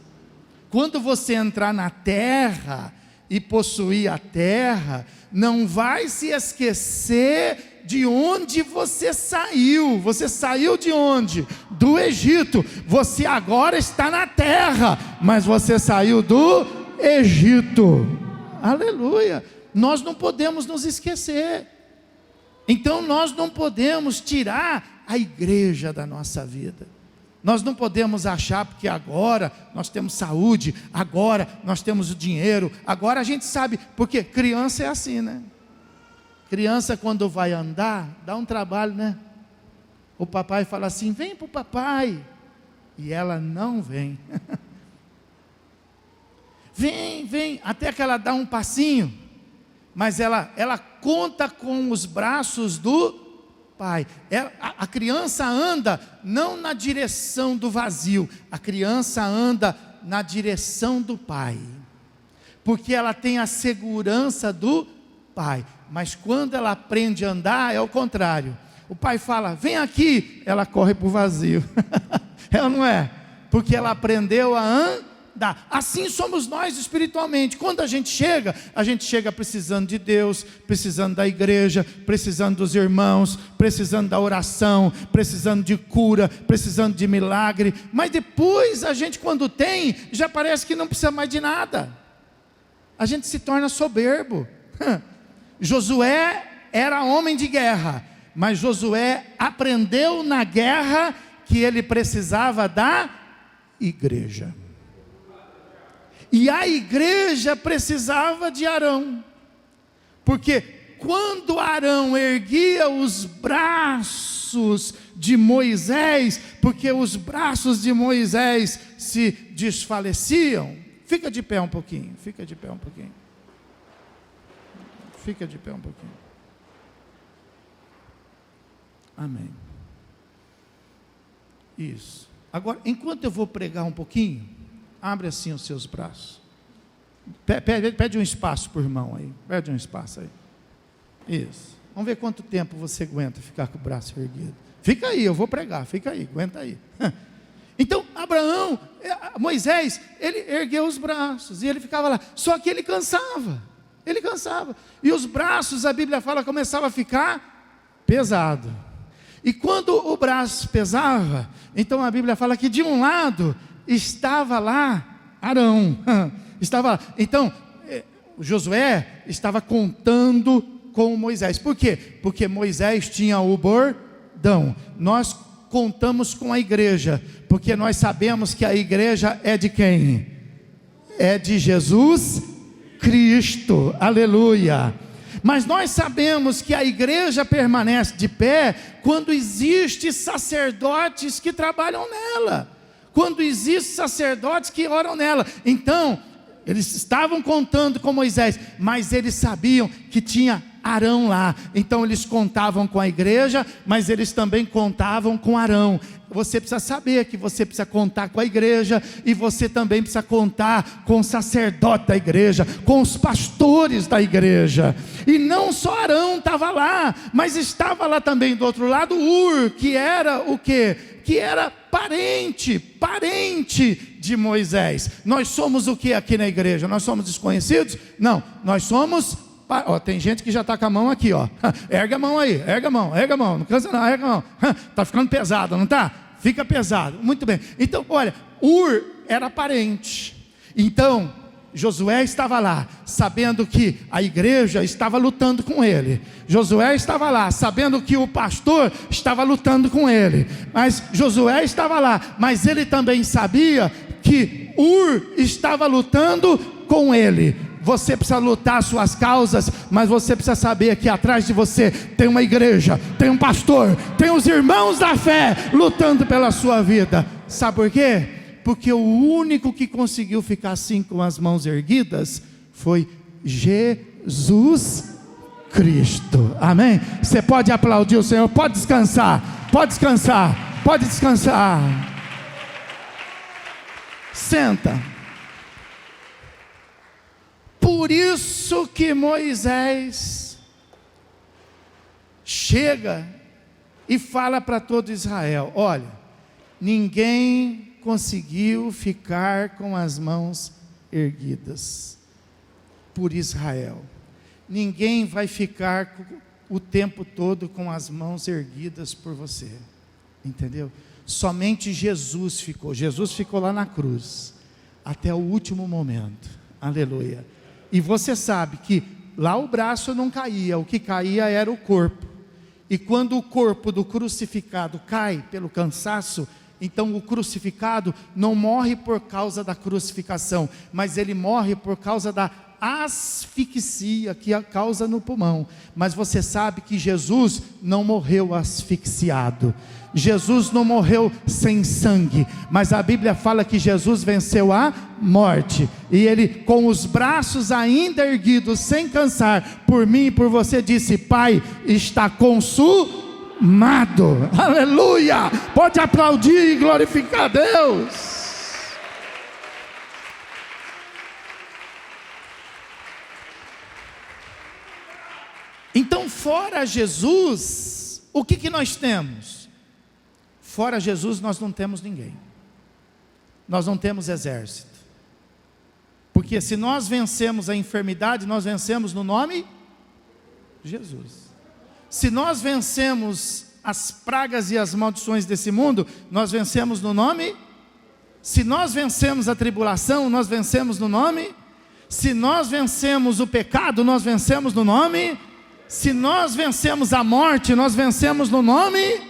Quando você entrar na terra e possuir a terra, não vai se esquecer de onde você saiu. Você saiu de onde? Do Egito. Você agora está na terra, mas você saiu do Egito. Aleluia. Nós não podemos nos esquecer. Então nós não podemos tirar a igreja da nossa vida. Nós não podemos achar porque agora nós temos saúde, agora nós temos o dinheiro, agora a gente sabe, porque criança é assim, né? Criança quando vai andar, dá um trabalho, né? O papai fala assim: vem para o papai, e ela não vem. Vem, até que ela dá um passinho, mas ela conta com os braços do pai. A criança anda não na direção do vazio, a criança anda na direção do pai, porque ela tem a segurança do pai. Mas quando ela aprende a andar, é o contrário. O pai fala: vem aqui, ela corre para o vazio. Ela não é, porque ela aprendeu a andar. Assim somos nós espiritualmente. Quando a gente chega precisando de Deus, precisando da igreja, precisando dos irmãos, precisando da oração, precisando de cura, precisando de milagre. Mas depois a gente, quando tem, já parece que não precisa mais de nada. A gente se torna soberbo. Josué era homem de guerra, mas Josué aprendeu na guerra que ele precisava da igreja. E a igreja precisava de Arão, porque quando Arão erguia os braços de Moisés, porque os braços de Moisés se desfaleciam. Fica de pé um pouquinho, fica de pé um pouquinho. Fica de pé um pouquinho. Amém. Isso. Agora, enquanto eu vou pregar um pouquinho, abre assim os seus braços. Pede um espaço por irmão aí. Pede um espaço aí. Isso. Vamos ver quanto tempo você aguenta ficar com o braço erguido. Fica aí, eu vou pregar. Fica aí, aguenta aí. Então, Moisés, ele ergueu os braços e ele ficava lá. Só que ele cansava. Ele cansava. E os braços, a Bíblia fala, começava a ficar pesado. E quando o braço pesava, então a Bíblia fala que de um lado estava lá Arão. Estava lá. Então, Josué estava contando com Moisés. Por quê? Porque Moisés tinha o bordão. Nós contamos com a igreja, porque nós sabemos que a igreja é de quem? É de Jesus Cristo. Aleluia. Mas nós sabemos que a igreja permanece de pé quando existem sacerdotes que trabalham nela, quando existem sacerdotes que oram nela. Então, eles estavam contando com Moisés, mas eles sabiam que tinha Arão lá. Então eles contavam com a igreja, mas eles também contavam com Arão. Você precisa saber que você precisa contar com a igreja, e você também precisa contar com o sacerdote da igreja, com os pastores da igreja. E não só Arão estava lá, mas estava lá também do outro lado Ur, que era o quê? Que era parente de Moisés. Nós somos o que aqui na igreja? Nós somos desconhecidos? Não, nós somos... tem gente que já está com a mão aqui, erga a mão aí, erga a mão, não cansa não, erga a mão, está ficando pesado, não está? Fica pesado, muito bem. Então, olha, Ur era parente. Então, Josué estava lá, sabendo que a igreja estava lutando com ele. Josué estava lá, sabendo que o pastor estava lutando com ele. Mas Josué estava lá, mas ele também sabia que Ur estava lutando com ele. Você precisa lutar suas causas, mas você precisa saber que atrás de você tem uma igreja, tem um pastor, tem os irmãos da fé lutando pela sua vida. Sabe por quê? Porque o único que conseguiu ficar assim com as mãos erguidas foi Jesus Cristo. Amém? Você pode aplaudir o Senhor, pode descansar, pode descansar, pode descansar. Senta. Por isso que Moisés chega e fala para todo Israel: olha, ninguém conseguiu ficar com as mãos erguidas por Israel. Ninguém vai ficar o tempo todo com as mãos erguidas por você. Entendeu? Somente Jesus ficou lá na cruz até o último momento. Aleluia. E você sabe que lá o braço não caía, o que caía era o corpo. E quando o corpo do crucificado cai pelo cansaço, então o crucificado não morre por causa da crucificação, mas ele morre por causa da asfixia que causa no pulmão. Mas você sabe que Jesus não morreu asfixiado. Jesus não morreu sem sangue, mas a Bíblia fala que Jesus venceu a morte, e ele, com os braços ainda erguidos, sem cansar, por mim e por você, disse: Pai, está consumado. Aleluia! Pode aplaudir e glorificar a Deus. Então, fora Jesus, o que nós temos? Fora Jesus nós não temos ninguém. Nós não temos exército. Porque se nós vencemos a enfermidade, nós vencemos no nome de Jesus. Se nós vencemos as pragas e as maldições desse mundo, nós vencemos no nome. Se nós vencemos a tribulação, nós vencemos no nome. Se nós vencemos o pecado, nós vencemos no nome. Se nós vencemos a morte, nós vencemos no nome.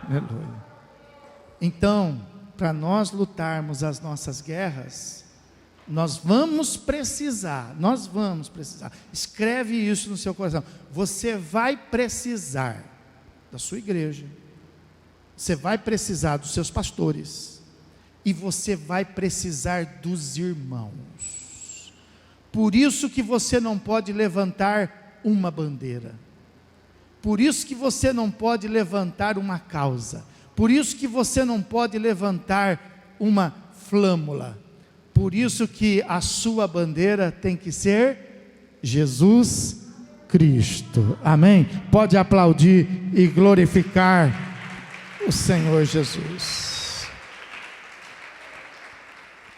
Aleluia. Então, para nós lutarmos as nossas guerras, Nós vamos precisar. Escreve isso no seu coração. Você vai precisar da sua igreja. Você vai precisar dos seus pastores. E você vai precisar dos irmãos. Por isso que você não pode levantar uma bandeira. Por isso que você não pode levantar uma causa. Por isso que você não pode levantar uma flâmula. Por isso que a sua bandeira tem que ser Jesus Cristo. Amém? Pode aplaudir e glorificar o Senhor Jesus.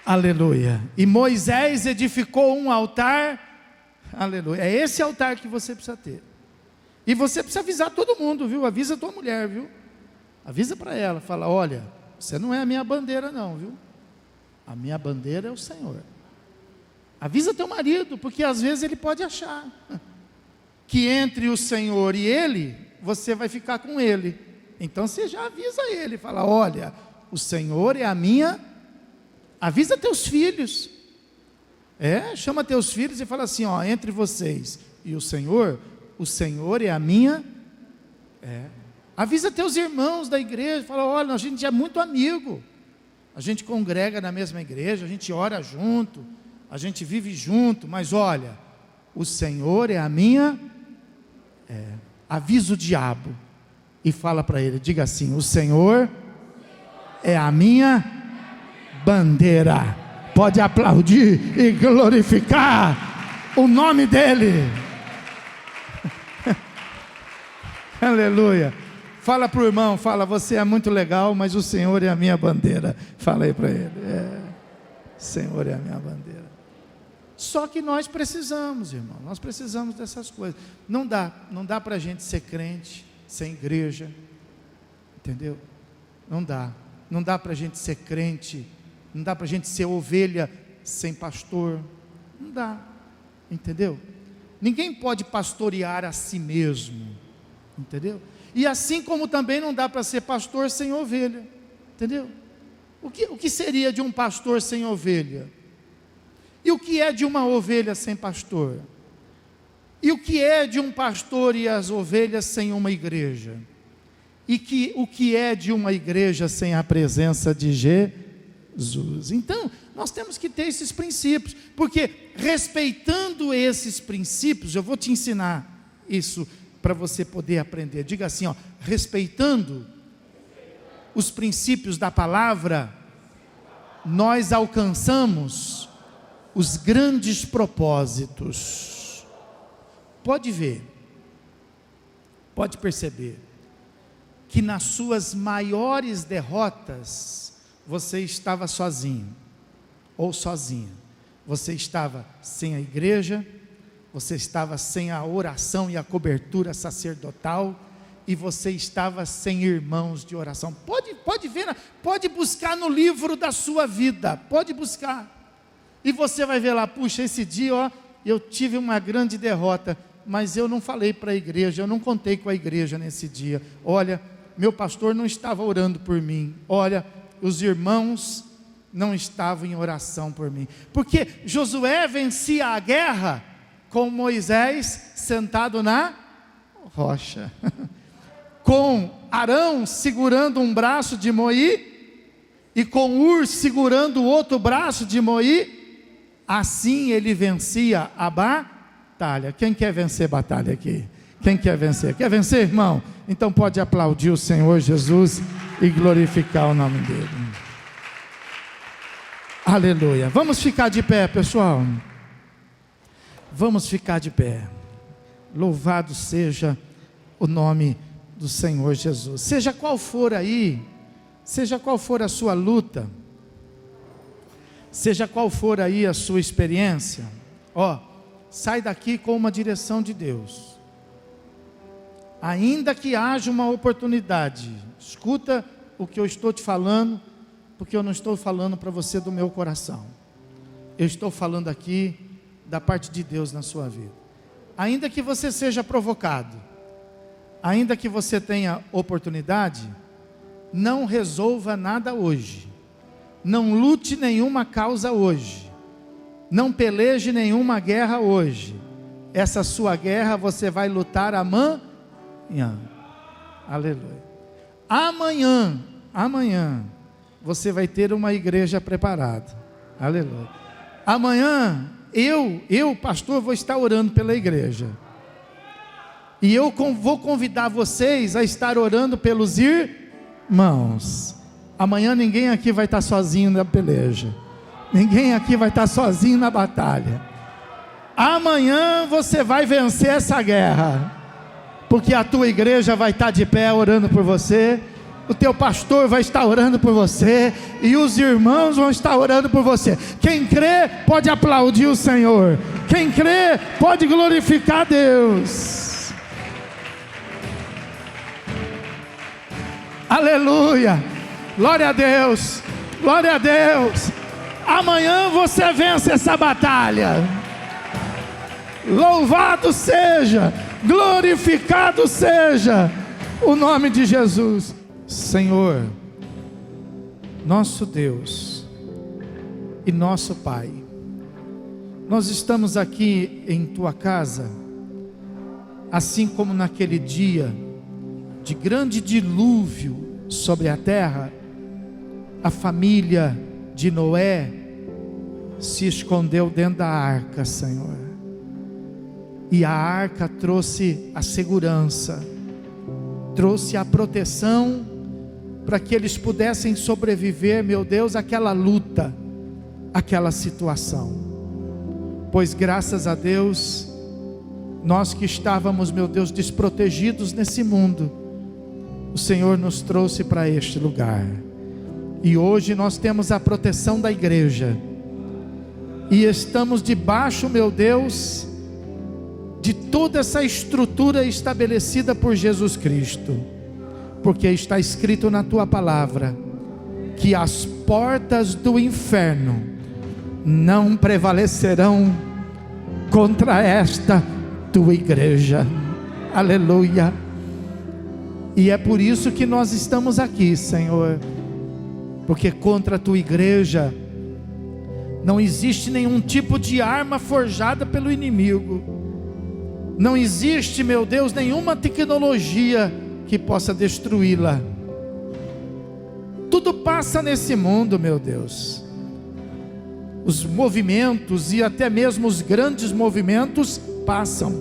Aleluia. E Moisés edificou um altar. Aleluia. É esse altar que você precisa ter. E você precisa avisar todo mundo, viu? Avisa a tua mulher, viu? Avisa para ela, fala: olha, você não é a minha bandeira não, viu? A minha bandeira é o Senhor. Avisa teu marido, porque às vezes ele pode achar que entre o Senhor e ele, você vai ficar com ele. Então você já avisa ele, fala: olha, o Senhor é a minha. Avisa teus filhos. Chama teus filhos e fala assim: ó, entre vocês e o Senhor é a minha. Avisa teus irmãos da igreja, fala: olha, a gente é muito amigo, a gente congrega na mesma igreja, a gente ora junto, a gente vive junto, mas olha, o Senhor é a minha. Avisa o diabo e fala para ele, diga assim: o Senhor é a minha bandeira. Pode aplaudir e glorificar o nome dele. Aleluia. Fala para o irmão, fala: você é muito legal, mas o Senhor é a minha bandeira. Fala aí para ele: o Senhor é a minha bandeira. Só que nós precisamos, irmão, nós precisamos dessas coisas. Não dá para a gente ser crente sem igreja, entendeu? Não dá para a gente ser crente, não dá para a gente ser ovelha sem pastor, não dá, entendeu? Ninguém pode pastorear a si mesmo, entendeu? E assim como também não dá para ser pastor sem ovelha, entendeu? O que seria de um pastor sem ovelha? E o que é de uma ovelha sem pastor? E o que é de um pastor e as ovelhas sem uma igreja? O que é de uma igreja sem a presença de Jesus? Então, nós temos que ter esses princípios, porque respeitando esses princípios, eu vou te ensinar isso para você poder aprender. Diga assim, ó: respeitando os princípios da palavra, nós alcançamos os grandes propósitos. Pode ver, pode perceber que nas suas maiores derrotas você estava sozinho ou sozinha. Você estava sem a igreja, você estava sem a oração e a cobertura sacerdotal, e você estava sem irmãos de oração. Pode ver, pode buscar no livro da sua vida, pode buscar, e você vai ver lá: puxa, esse dia, ó, eu tive uma grande derrota, mas eu não falei para a igreja, eu não contei com a igreja nesse dia. Olha, meu pastor não estava orando por mim. Olha, os irmãos não estavam em oração por mim. Porque Josué vencia a guerra com Moisés sentado na rocha, com Arão segurando um braço de Moí, e com Ur segurando o outro braço de Moí. Assim ele vencia a batalha. Quem quer vencer batalha aqui? Quem quer vencer? Quer vencer, irmão? Então pode aplaudir o Senhor Jesus e glorificar o nome dele. Aleluia. Vamos ficar de pé, pessoal. Vamos ficar de pé. Louvado seja o nome do Senhor Jesus. Seja qual for aí, seja qual for a sua luta, seja qual for aí a sua experiência, ó, sai daqui com uma direção de Deus. Ainda que haja uma oportunidade, escuta o que eu estou te falando, porque eu não estou falando para você do meu coração, eu estou falando aqui da parte de Deus na sua vida. Ainda que você seja provocado, ainda que você tenha oportunidade, não resolva nada hoje, não lute nenhuma causa hoje, não peleje nenhuma guerra hoje. Essa sua guerra você vai lutar amanhã. Aleluia. Amanhã você vai ter uma igreja preparada. Aleluia. Amanhã eu, pastor, vou estar orando pela igreja. E eu vou convidar vocês a estar orando pelos irmãos. Amanhã ninguém aqui vai estar sozinho na peleja. Ninguém aqui vai estar sozinho na batalha. Amanhã você vai vencer essa guerra, porque a tua igreja vai estar de pé orando por você, o teu pastor vai estar orando por você, e os irmãos vão estar orando por você. Quem crê pode aplaudir o Senhor. Quem crê pode glorificar a Deus. Aleluia, glória a Deus, glória a Deus. Amanhã você vence essa batalha. Louvado seja, glorificado seja o nome de Jesus. Senhor, nosso Deus e nosso Pai, nós estamos aqui em tua casa, assim como naquele dia de grande dilúvio sobre a terra, a família de Noé se escondeu dentro da arca, Senhor. E a arca trouxe a segurança, trouxe a proteção, para que eles pudessem sobreviver, meu Deus, àquela luta, àquela situação. Pois graças a Deus, nós que estávamos, meu Deus, desprotegidos nesse mundo, o Senhor nos trouxe para este lugar. E hoje nós temos a proteção da igreja, e estamos debaixo, meu Deus, de toda essa estrutura estabelecida por Jesus Cristo, porque está escrito na tua palavra, que as portas do inferno não prevalecerão contra esta tua igreja. Aleluia. E é por isso que nós estamos aqui, Senhor, porque contra a tua igreja não existe nenhum tipo de arma forjada pelo inimigo. Não existe, meu Deus, nenhuma tecnologia que possa destruí-la. Tudo passa nesse mundo, meu Deus. Os movimentos e até mesmo os grandes movimentos passam.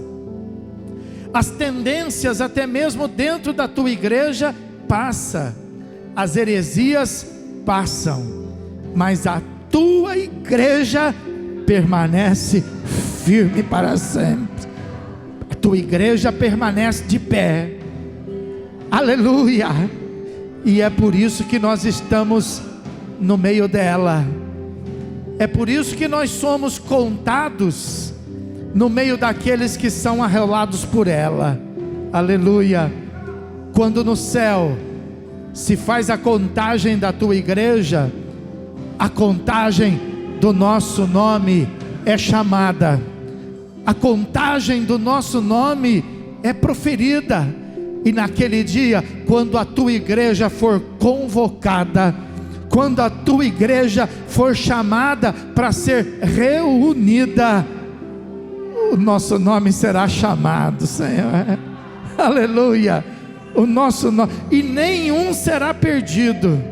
As tendências até mesmo dentro da tua igreja passam. As heresias passam. Mas a tua igreja permanece firme para sempre. A tua igreja permanece de pé. Aleluia. E é por isso que nós estamos no meio dela. É por isso que nós somos contados no meio daqueles que são arrolados por ela. Aleluia. Quando no céu se faz a contagem da tua igreja, a contagem do nosso nome é chamada, a contagem do nosso nome é proferida. E naquele dia, quando a tua igreja for convocada, quando a tua igreja for chamada para ser reunida, o nosso nome será chamado, Senhor. Aleluia. O nosso nome, e nenhum será perdido.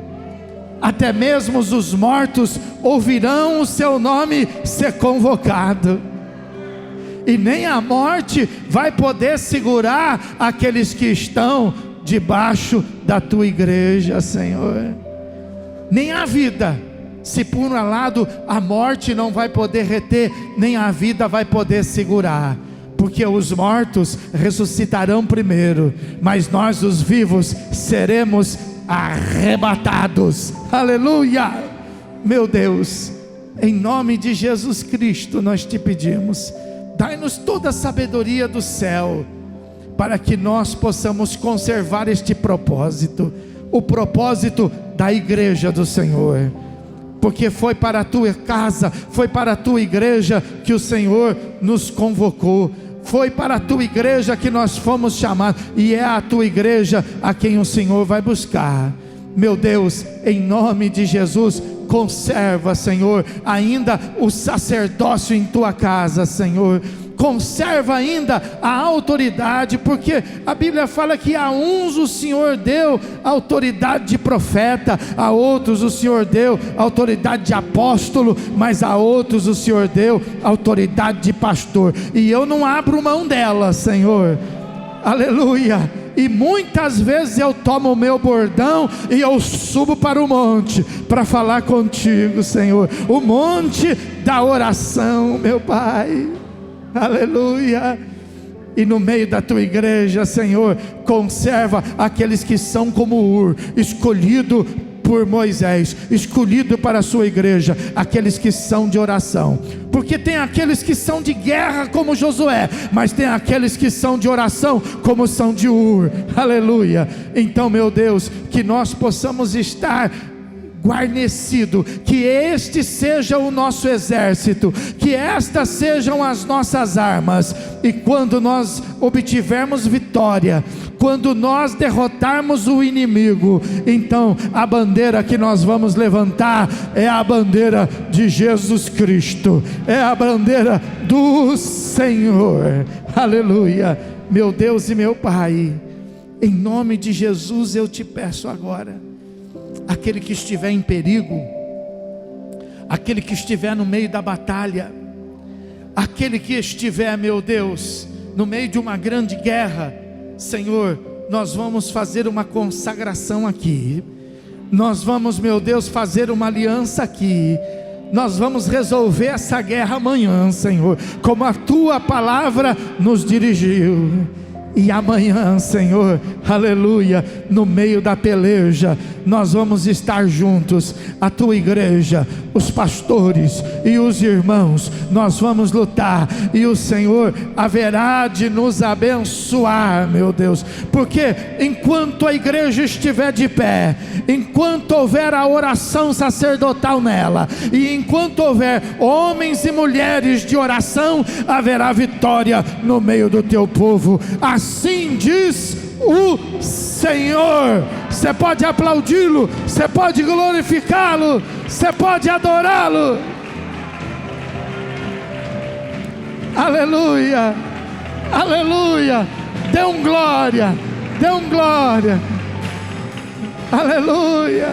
Até mesmo os mortos ouvirão o seu nome ser convocado. E nem a morte vai poder segurar aqueles que estão debaixo da tua igreja, Senhor. Nem a vida, se por um lado a morte não vai poder reter, nem a vida vai poder segurar, porque os mortos ressuscitarão primeiro, mas nós os vivos seremos arrebatados. Aleluia. Meu Deus, em nome de Jesus Cristo nós te pedimos, dai-nos toda a sabedoria do céu, para que nós possamos conservar este propósito, o propósito da igreja do Senhor, porque foi para a tua casa, foi para a tua igreja que o Senhor nos convocou, foi para a tua igreja que nós fomos chamados, e é a tua igreja a quem o Senhor vai buscar. Meu Deus, em nome de Jesus, Conserva, Senhor, ainda o sacerdócio em tua casa, Senhor. Conserva ainda a autoridade, porque a Bíblia fala que a uns o Senhor deu autoridade de profeta, a outros o Senhor deu autoridade de apóstolo, mas a outros o Senhor deu autoridade de pastor, e eu não abro mão dela, Senhor, aleluia. E muitas vezes eu tomo o meu bordão e eu subo para o monte para falar contigo, Senhor, o monte da oração, meu Pai, aleluia. E no meio da tua igreja, Senhor, conserva aqueles que são como Ur, escolhido por Moisés, escolhido para a sua igreja, aqueles que são de oração, porque tem aqueles que são de guerra como Josué, mas tem aqueles que são de oração como são de Ur, aleluia. Então, meu Deus, que nós possamos estar guarnecido, que este seja o nosso exército, que estas sejam as nossas armas, e quando nós obtivermos vitória, quando nós derrotarmos o inimigo, então a bandeira que nós vamos levantar é a bandeira de Jesus Cristo, é a bandeira do Senhor, aleluia. Meu Deus e meu Pai, em nome de Jesus eu te peço agora, aquele que estiver em perigo, aquele que estiver no meio da batalha, aquele que estiver, meu Deus, no meio de uma grande guerra, Senhor, nós vamos fazer uma consagração aqui, nós vamos, meu Deus, fazer uma aliança aqui, nós vamos resolver essa guerra amanhã, Senhor, como a tua palavra nos dirigiu. E amanhã, Senhor, aleluia, no meio da peleja, nós vamos estar juntos, a tua igreja, os pastores e os irmãos, nós vamos lutar, e o Senhor haverá de nos abençoar, meu Deus, porque enquanto a igreja estiver de pé, enquanto houver a oração sacerdotal nela, e enquanto houver homens e mulheres de oração, haverá vitória no meio do teu povo. Assim diz o Senhor. Você pode aplaudi-lo, você pode glorificá-lo, você pode adorá-lo. Aleluia, aleluia. Dê um glória, dê um glória. Aleluia,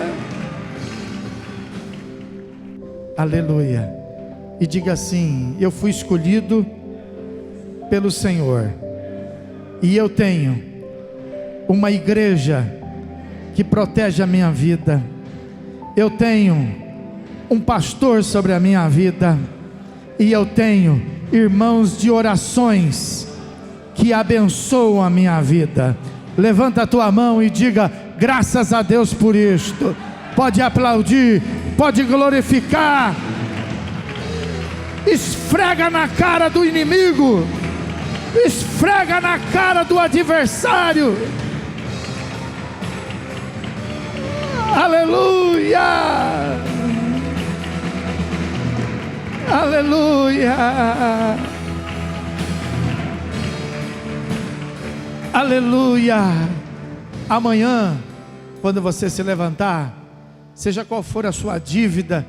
aleluia. E diga assim: eu fui escolhido pelo Senhor, e eu tenho uma igreja que protege a minha vida, eu tenho um pastor sobre a minha vida, e eu tenho irmãos de orações que abençoam a minha vida. Levanta a tua mão e diga: graças a Deus por isto. Pode aplaudir, pode glorificar, esfrega na cara do inimigo, esfrega na cara do adversário. Aleluia, aleluia, aleluia. Amanhã, quando você se levantar, seja qual for a sua dívida,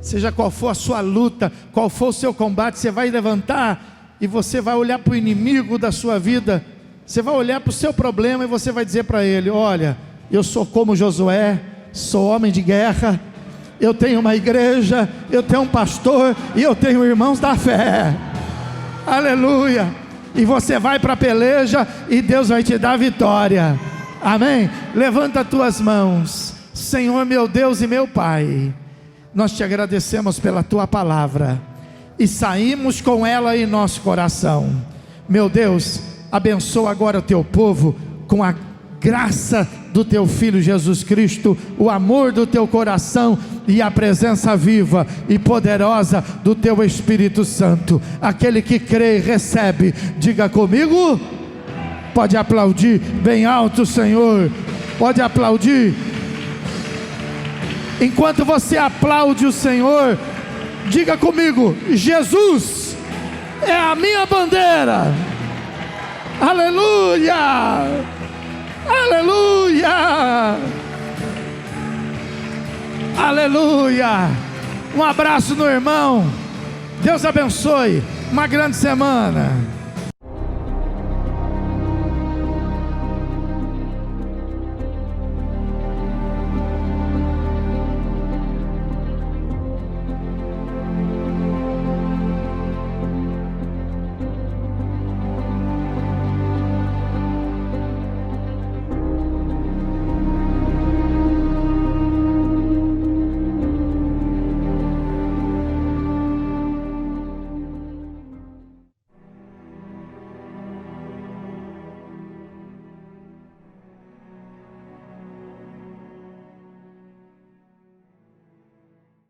seja qual for a sua luta, qual for o seu combate, você vai levantar e você vai olhar para o inimigo da sua vida, você vai olhar para o seu problema e você vai dizer para ele: olha, eu sou como Josué, sou homem de guerra, eu tenho uma igreja, eu tenho um pastor e eu tenho irmãos da fé. Aleluia. E você vai para a peleja e Deus vai te dar vitória. Amém? Levanta as tuas mãos. Senhor, meu Deus e meu Pai, nós te agradecemos pela tua palavra e saímos com ela em nosso coração. Meu Deus, abençoa agora o teu povo com a graça do teu Filho Jesus Cristo, o amor do teu coração e a presença viva e poderosa do teu Espírito Santo. Aquele que crê e recebe, diga comigo. Pode aplaudir bem alto, Senhor, pode aplaudir. Enquanto você aplaude o Senhor, diga comigo: Jesus é a minha bandeira. Aleluia, aleluia, Aleluia. Um abraço no irmão. Deus abençoe. Uma grande semana.